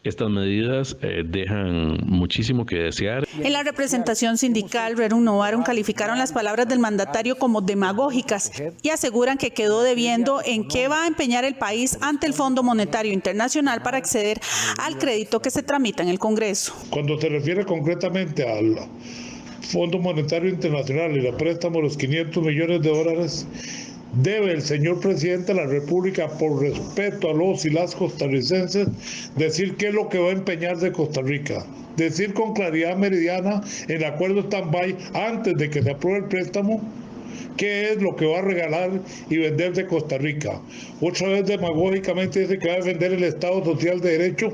Estas medidas dejan muchísimo que desear. En la representación sindical, Rerum Novarum calificaron las palabras del mandatario como demagógicas y aseguran que quedó debiendo en qué va a empeñar el país ante el Fondo Monetario Internacional para acceder al crédito que se tramita en el Congreso. Cuando se refiere concretamente al Fondo Monetario Internacional y le préstamo los $500 millones, debe el señor presidente de la República, por respeto a los y las costarricenses, decir qué es lo que va a empeñar de Costa Rica. Decir con claridad meridiana en el acuerdo stand-by, antes de que se apruebe el préstamo, qué es lo que va a regalar y vender de Costa Rica. Otra vez demagógicamente dice que va a defender el Estado Social de Derecho,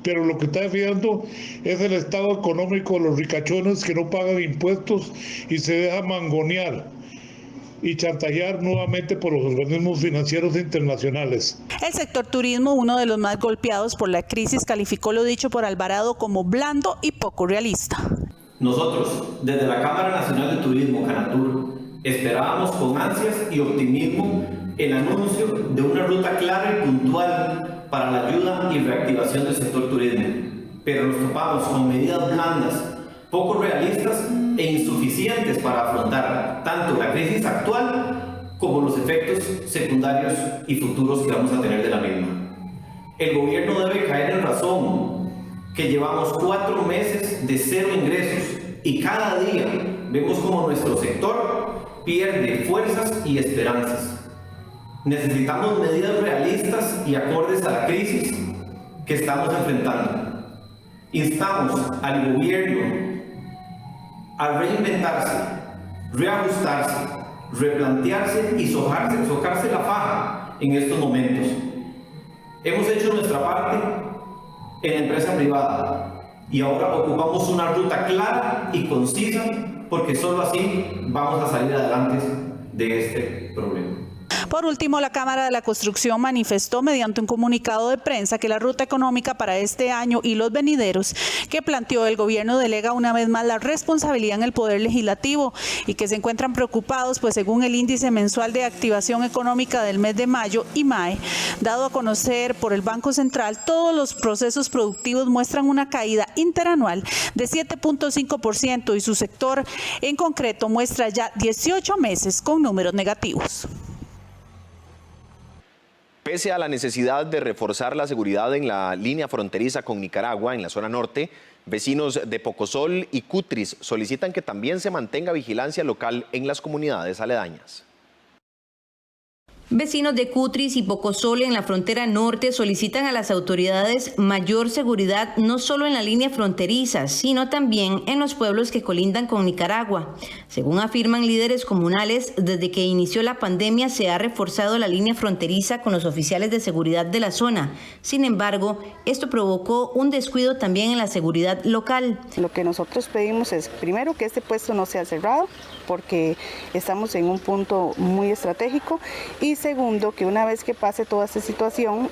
pero lo que está defendiendo es el estado económico de los ricachones que no pagan impuestos y se dejan mangonear y chantajear nuevamente por los organismos financieros internacionales. El sector turismo, uno de los más golpeados por la crisis, calificó lo dicho por Alvarado como blando y poco realista. Nosotros, desde la Cámara Nacional de Turismo, Canatur, esperábamos con ansias y optimismo el anuncio de una ruta clara y puntual para la ayuda y reactivación del sector turismo, pero nos topamos con medidas blandas, poco realistas e insuficientes para afrontar tanto la crisis actual como los efectos secundarios y futuros que vamos a tener de la misma. El gobierno debe caer en razón que llevamos 4 meses de cero ingresos y cada día vemos como nuestro sector pierde fuerzas y esperanzas. Necesitamos medidas realistas y acordes a la crisis que estamos enfrentando. Instamos al gobierno a reinventarse, reajustarse, replantearse y socarse la faja en estos momentos. Hemos hecho nuestra parte en la empresa privada y ahora ocupamos una ruta clara y concisa, porque solo así vamos a salir adelante de este problema. Por último, la Cámara de la Construcción manifestó mediante un comunicado de prensa que la ruta económica para este año y los venideros que planteó el gobierno delega una vez más la responsabilidad en el Poder Legislativo y que se encuentran preocupados, pues según el índice mensual de activación económica del mes de mayo, IMAE, dado a conocer por el Banco Central, todos los procesos productivos muestran una caída interanual de 7.5% y su sector en concreto muestra ya 18 meses con números negativos. Pese a la necesidad de reforzar la seguridad en la línea fronteriza con Nicaragua, en la zona norte, vecinos de Pocosol y Cutris solicitan que también se mantenga vigilancia local en las comunidades aledañas. Vecinos de Cutris y Pocosol en la frontera norte solicitan a las autoridades mayor seguridad no solo en la línea fronteriza, sino también en los pueblos que colindan con Nicaragua. Según afirman líderes comunales, desde que inició la pandemia se ha reforzado la línea fronteriza con los oficiales de seguridad de la zona. Sin embargo, esto provocó un descuido también en la seguridad local. Lo que nosotros pedimos es, primero, que este puesto no sea cerrado, porque estamos en un punto muy estratégico, y segundo, que una vez que pase toda esta situación,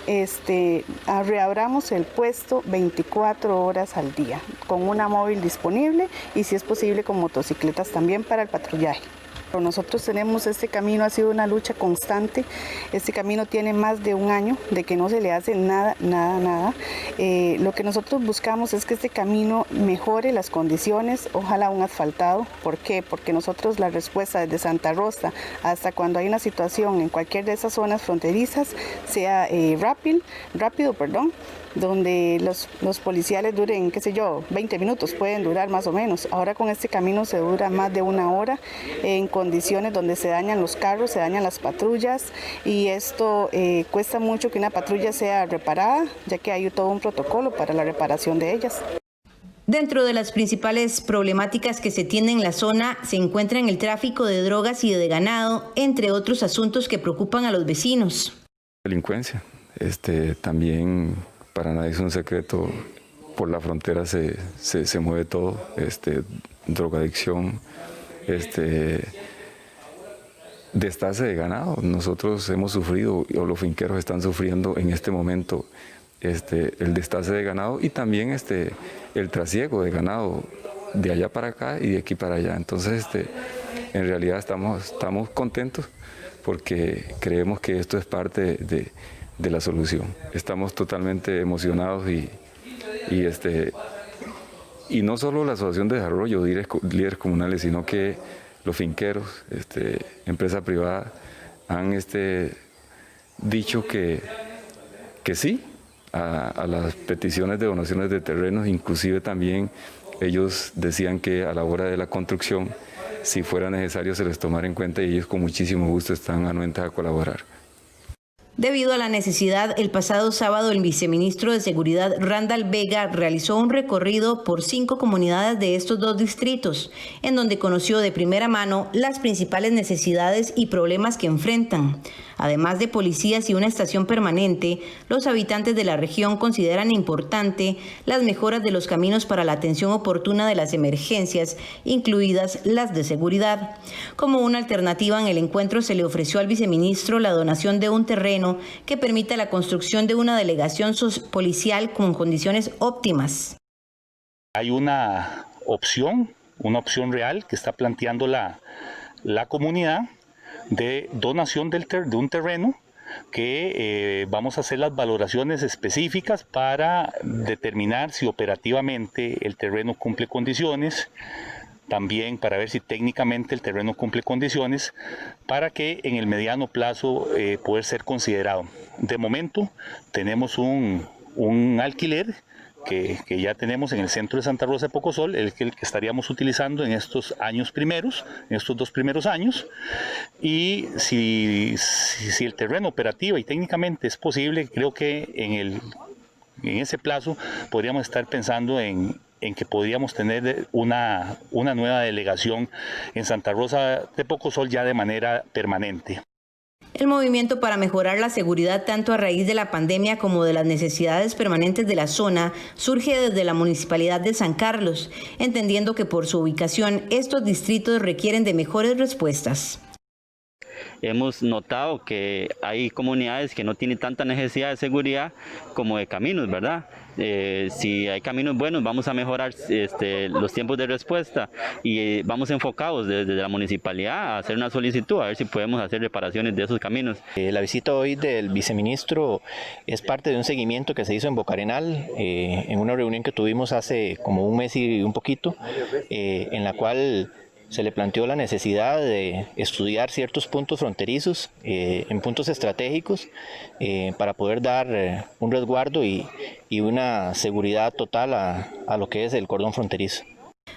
reabramos el puesto 24 horas al día, con una móvil disponible y si es posible con motocicletas también para el patrullaje. Nosotros tenemos este camino, ha sido una lucha constante. Este camino tiene más de un año de que no se le hace nada. Lo que nosotros buscamos es que este camino mejore las condiciones, ojalá un asfaltado. ¿Por qué? Porque nosotros la respuesta desde Santa Rosa hasta cuando hay una situación en cualquier de esas zonas fronterizas sea rápido, donde los policiales duren, 20 minutos, pueden durar más o menos. Ahora con este camino se dura más de una hora en condiciones donde se dañan los carros, se dañan las patrullas y esto cuesta mucho que una patrulla sea reparada, ya que hay todo un protocolo para la reparación de ellas. Dentro de las principales problemáticas que se tienen en la zona se encuentran el tráfico de drogas y de ganado, entre otros asuntos que preocupan a los vecinos. Delincuencia, también para nadie es un secreto, por la frontera se mueve todo, drogadicción, destace de ganado. Nosotros hemos sufrido, o los finqueros están sufriendo en este momento, el destace de ganado y también el trasiego de ganado de allá para acá y de aquí para allá. Entonces, en realidad estamos contentos porque creemos que esto es parte de la solución. Estamos totalmente emocionados y no solo la Asociación de Desarrollo, líderes comunales, sino que los finqueros, empresa privada, han dicho que sí a las peticiones de donaciones de terrenos. Inclusive también ellos decían que a la hora de la construcción, si fuera necesario, se les tomara en cuenta y ellos con muchísimo gusto están anuentes a colaborar. Debido a la necesidad, el pasado sábado el viceministro de Seguridad Randall Vega realizó un recorrido por 5 comunidades de estos 2 distritos, en donde conoció de primera mano las principales necesidades y problemas que enfrentan. Además de policías y una estación permanente, los habitantes de la región consideran importante las mejoras de los caminos para la atención oportuna de las emergencias, incluidas las de seguridad. Como una alternativa, en el encuentro se le ofreció al viceministro la donación de un terreno que permita la construcción de una delegación policial con condiciones óptimas. Hay una opción real que está planteando la comunidad de donación de un terreno que vamos a hacer las valoraciones específicas para determinar si operativamente el terreno cumple condiciones, también para ver si técnicamente el terreno cumple condiciones para que en el mediano plazo poder ser considerado. De momento tenemos un alquiler que ya tenemos en el centro de Santa Rosa de Pocosol, el que estaríamos utilizando en estos 2 primeros años, y si el terreno operativo y técnicamente es posible, creo que en ese plazo podríamos estar pensando en que podríamos tener una nueva delegación en Santa Rosa de Pocosol ya de manera permanente. El movimiento para mejorar la seguridad tanto a raíz de la pandemia como de las necesidades permanentes de la zona surge desde la Municipalidad de San Carlos, entendiendo que por su ubicación estos distritos requieren de mejores respuestas. Hemos notado que hay comunidades que no tienen tanta necesidad de seguridad como de caminos, ¿verdad? Si hay caminos buenos, vamos a mejorar los tiempos de respuesta y vamos enfocados desde la municipalidad a hacer una solicitud a ver si podemos hacer reparaciones de esos caminos. La visita hoy del viceministro es parte de un seguimiento que se hizo en Bocarenal, en una reunión que tuvimos hace como un mes y un poquito, en la cual se le planteó la necesidad de estudiar ciertos puntos fronterizos en puntos estratégicos para poder dar un resguardo y una seguridad total a lo que es el cordón fronterizo.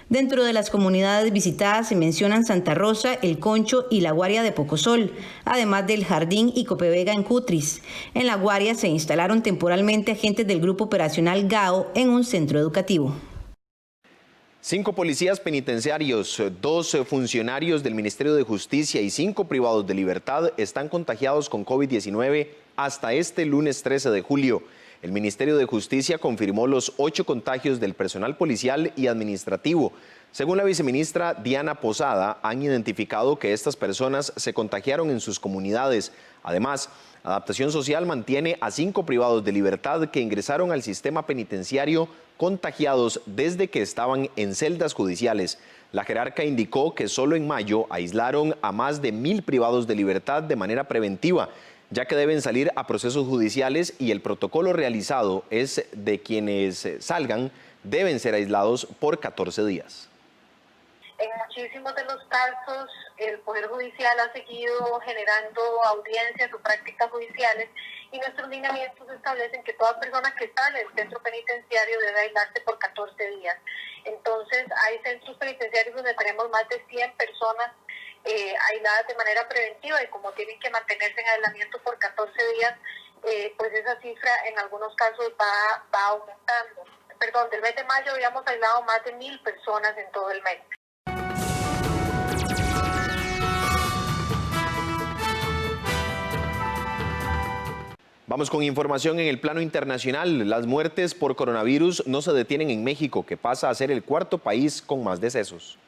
Dentro de las comunidades visitadas se mencionan Santa Rosa, El Concho y La Guaria de Pocosol, además del Jardín y Copevega en Cutris. En La Guaria se instalaron temporalmente agentes del Grupo Operacional GAO en un centro educativo. 5 policías penitenciarios, 2 funcionarios del Ministerio de Justicia y 5 privados de libertad están contagiados con COVID-19 hasta este lunes 13 de julio. El Ministerio de Justicia confirmó los 8 contagios del personal policial y administrativo. Según la viceministra Diana Posada, han identificado que estas personas se contagiaron en sus comunidades. Además, Adaptación Social mantiene a 5 privados de libertad que ingresaron al sistema penitenciario contagiados desde que estaban en celdas judiciales. La jerarca indicó que solo en mayo aislaron a más de 1.000 privados de libertad de manera preventiva, ya que deben salir a procesos judiciales y el protocolo realizado es de quienes salgan deben ser aislados por 14 días. En muchísimos de los casos, el Poder Judicial ha seguido generando audiencias o prácticas judiciales y nuestros lineamientos establecen que toda persona que sale del centro penitenciario debe aislarse por 14 días. Entonces, hay centros penitenciarios donde tenemos más de 100 personas aisladas de manera preventiva y como tienen que mantenerse en aislamiento por 14 días, pues esa cifra en algunos casos va aumentando. Perdón, del mes de mayo habíamos aislado más de 1.000 personas en todo el mes. Vamos con información en el plano internacional. Las muertes por coronavirus no se detienen en México, que pasa a ser el cuarto país con más decesos.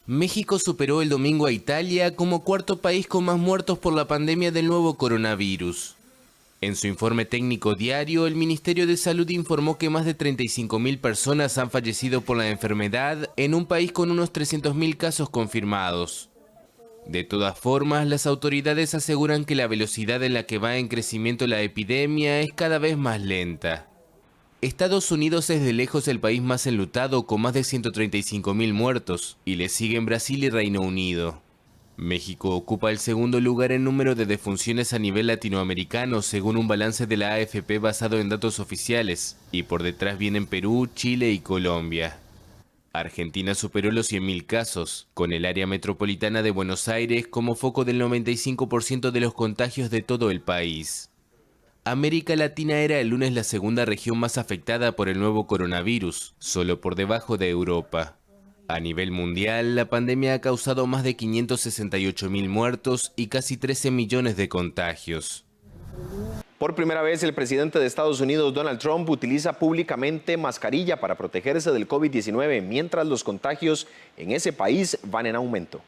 México superó el domingo a Italia como cuarto país con más muertos por la pandemia del nuevo coronavirus. En su informe técnico diario, el Ministerio de Salud informó que más de 35.000 personas han fallecido por la enfermedad en un país con unos 300.000 casos confirmados. De todas formas, las autoridades aseguran que la velocidad en la que va en crecimiento la epidemia es cada vez más lenta. Estados Unidos es de lejos el país más enlutado con más de 135.000 muertos y le siguen Brasil y Reino Unido. México ocupa el segundo lugar en número de defunciones a nivel latinoamericano según un balance de la AFP basado en datos oficiales y por detrás vienen Perú, Chile y Colombia. Argentina superó los 100.000 casos, con el área metropolitana de Buenos Aires como foco del 95% de los contagios de todo el país. América Latina era el lunes la segunda región más afectada por el nuevo coronavirus, solo por debajo de Europa. A nivel mundial, la pandemia ha causado más de 568.000 muertos y casi 13 millones de contagios. Por primera vez, el presidente de Estados Unidos, Donald Trump, utiliza públicamente mascarilla para protegerse del COVID-19, mientras los contagios en ese país van en aumento.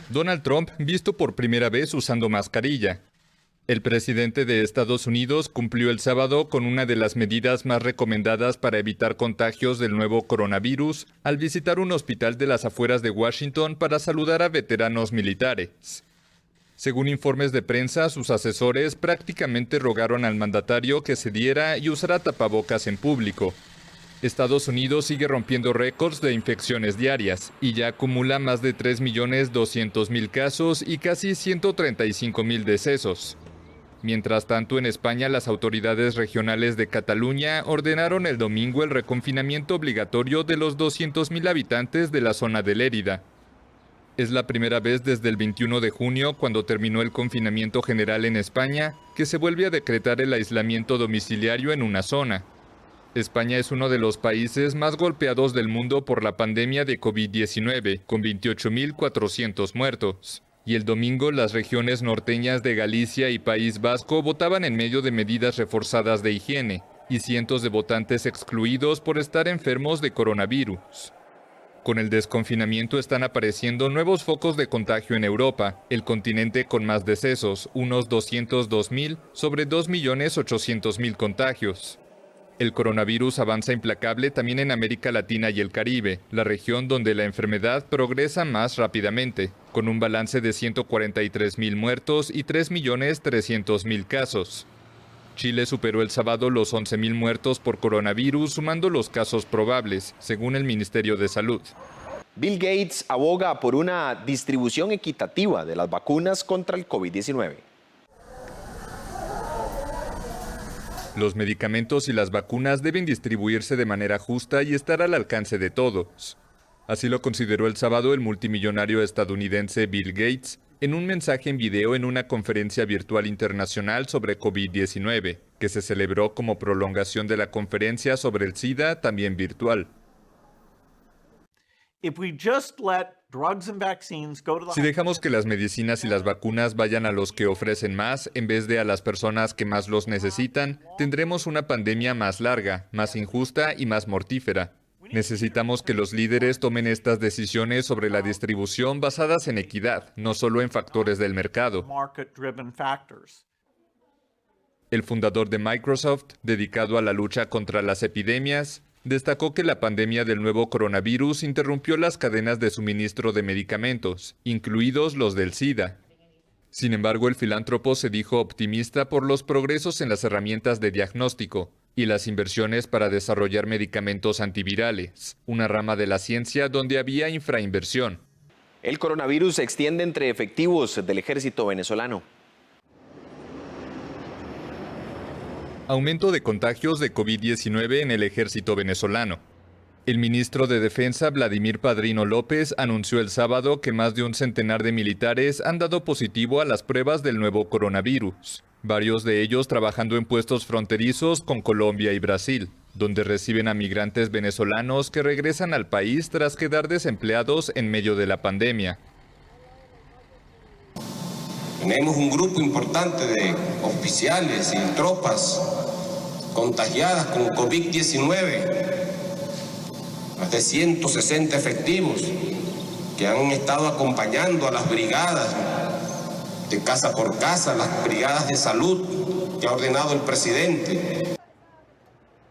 Donald Trump visto por primera vez usando mascarilla. El presidente de Estados Unidos cumplió el sábado con una de las medidas más recomendadas para evitar contagios del nuevo coronavirus al visitar un hospital de las afueras de Washington para saludar a veteranos militares. Según informes de prensa, sus asesores prácticamente rogaron al mandatario que cediera y usara tapabocas en público. Estados Unidos sigue rompiendo récords de infecciones diarias y ya acumula más de 3.200.000 casos y casi 135.000 decesos. Mientras tanto, en España, las autoridades regionales de Cataluña ordenaron el domingo el reconfinamiento obligatorio de los 200.000 habitantes de la zona de Lérida. Es la primera vez desde el 21 de junio, cuando terminó el confinamiento general en España, que se vuelve a decretar el aislamiento domiciliario en una zona. España es uno de los países más golpeados del mundo por la pandemia de COVID-19, con 28.400 muertos. Y el domingo las regiones norteñas de Galicia y País Vasco votaban en medio de medidas reforzadas de higiene, y cientos de votantes excluidos por estar enfermos de coronavirus. Con el desconfinamiento están apareciendo nuevos focos de contagio en Europa, el continente con más decesos, unos 202.000 sobre 2.800.000 contagios. El coronavirus avanza implacable también en América Latina y el Caribe, la región donde la enfermedad progresa más rápidamente, con un balance de 143.000 muertos y 3.300.000 casos. Chile superó el sábado los 11.000 muertos por coronavirus, sumando los casos probables, según el Ministerio de Salud. Bill Gates aboga por una distribución equitativa de las vacunas contra el COVID-19. Los medicamentos y las vacunas deben distribuirse de manera justa y estar al alcance de todos. Así lo consideró el sábado el multimillonario estadounidense Bill Gates en un mensaje en video en una conferencia virtual internacional sobre COVID-19, que se celebró como prolongación de la conferencia sobre el SIDA, también virtual. Si dejamos que las medicinas y las vacunas vayan a los que ofrecen más en vez de a las personas que más los necesitan, tendremos una pandemia más larga, más injusta y más mortífera. Necesitamos que los líderes tomen estas decisiones sobre la distribución basadas en equidad, no solo en factores del mercado. El fundador de Microsoft, dedicado a la lucha contra las epidemias, destacó que la pandemia del nuevo coronavirus interrumpió las cadenas de suministro de medicamentos, incluidos los del SIDA. Sin embargo, el filántropo se dijo optimista por los progresos en las herramientas de diagnóstico y las inversiones para desarrollar medicamentos antivirales, una rama de la ciencia donde había infrainversión. El coronavirus se extiende entre efectivos del ejército venezolano. Aumento de contagios de COVID-19 en el ejército venezolano. El ministro de Defensa, Vladimir Padrino López, anunció el sábado que más de un centenar de militares han dado positivo a las pruebas del nuevo coronavirus, varios de ellos trabajando en puestos fronterizos con Colombia y Brasil, donde reciben a migrantes venezolanos que regresan al país tras quedar desempleados en medio de la pandemia. Tenemos un grupo importante de oficiales y tropas contagiadas con COVID-19, más de 160 efectivos que han estado acompañando a las brigadas de casa por casa, las brigadas de salud que ha ordenado el presidente.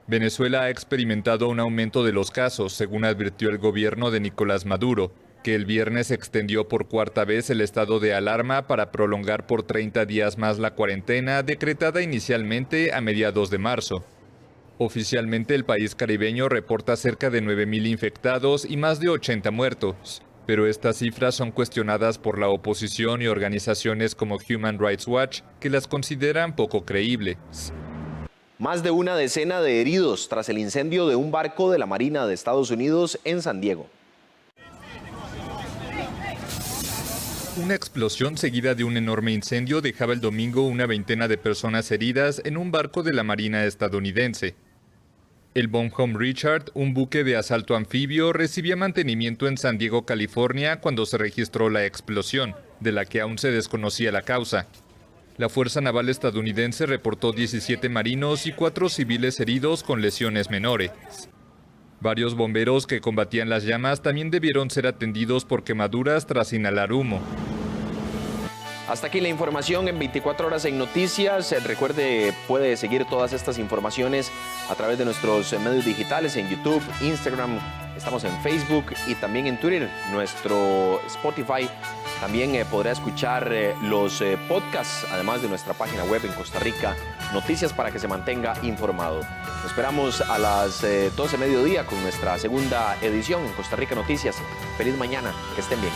Venezuela ha experimentado un aumento de los casos, según advirtió el gobierno de Nicolás Maduro, que el viernes extendió por cuarta vez el estado de alarma para prolongar por 30 días más la cuarentena decretada inicialmente a mediados de marzo. Oficialmente el país caribeño reporta cerca de 9.000 infectados y más de 80 muertos, pero estas cifras son cuestionadas por la oposición y organizaciones como Human Rights Watch, que las consideran poco creíbles. Más de una decena de heridos tras el incendio de un barco de la Marina de Estados Unidos en San Diego. Una explosión seguida de un enorme incendio dejaba el domingo una veintena de personas heridas en un barco de la Marina estadounidense. El Bonhomme Richard, un buque de asalto anfibio, recibía mantenimiento en San Diego, California, cuando se registró la explosión, de la que aún se desconocía la causa. La Fuerza Naval estadounidense reportó 17 marinos y 4 civiles heridos con lesiones menores. Varios bomberos que combatían las llamas también debieron ser atendidos por quemaduras tras inhalar humo. Hasta aquí la información en 24 horas en Noticias. Recuerde, puede seguir todas estas informaciones a través de nuestros medios digitales en YouTube, Instagram, estamos en Facebook y también en Twitter, nuestro Spotify. También podrá escuchar los podcasts, además de nuestra página web en Costa Rica Noticias, para que se mantenga informado. Nos esperamos a las 12 mediodía con nuestra segunda edición en Costa Rica Noticias. Feliz mañana, que estén bien.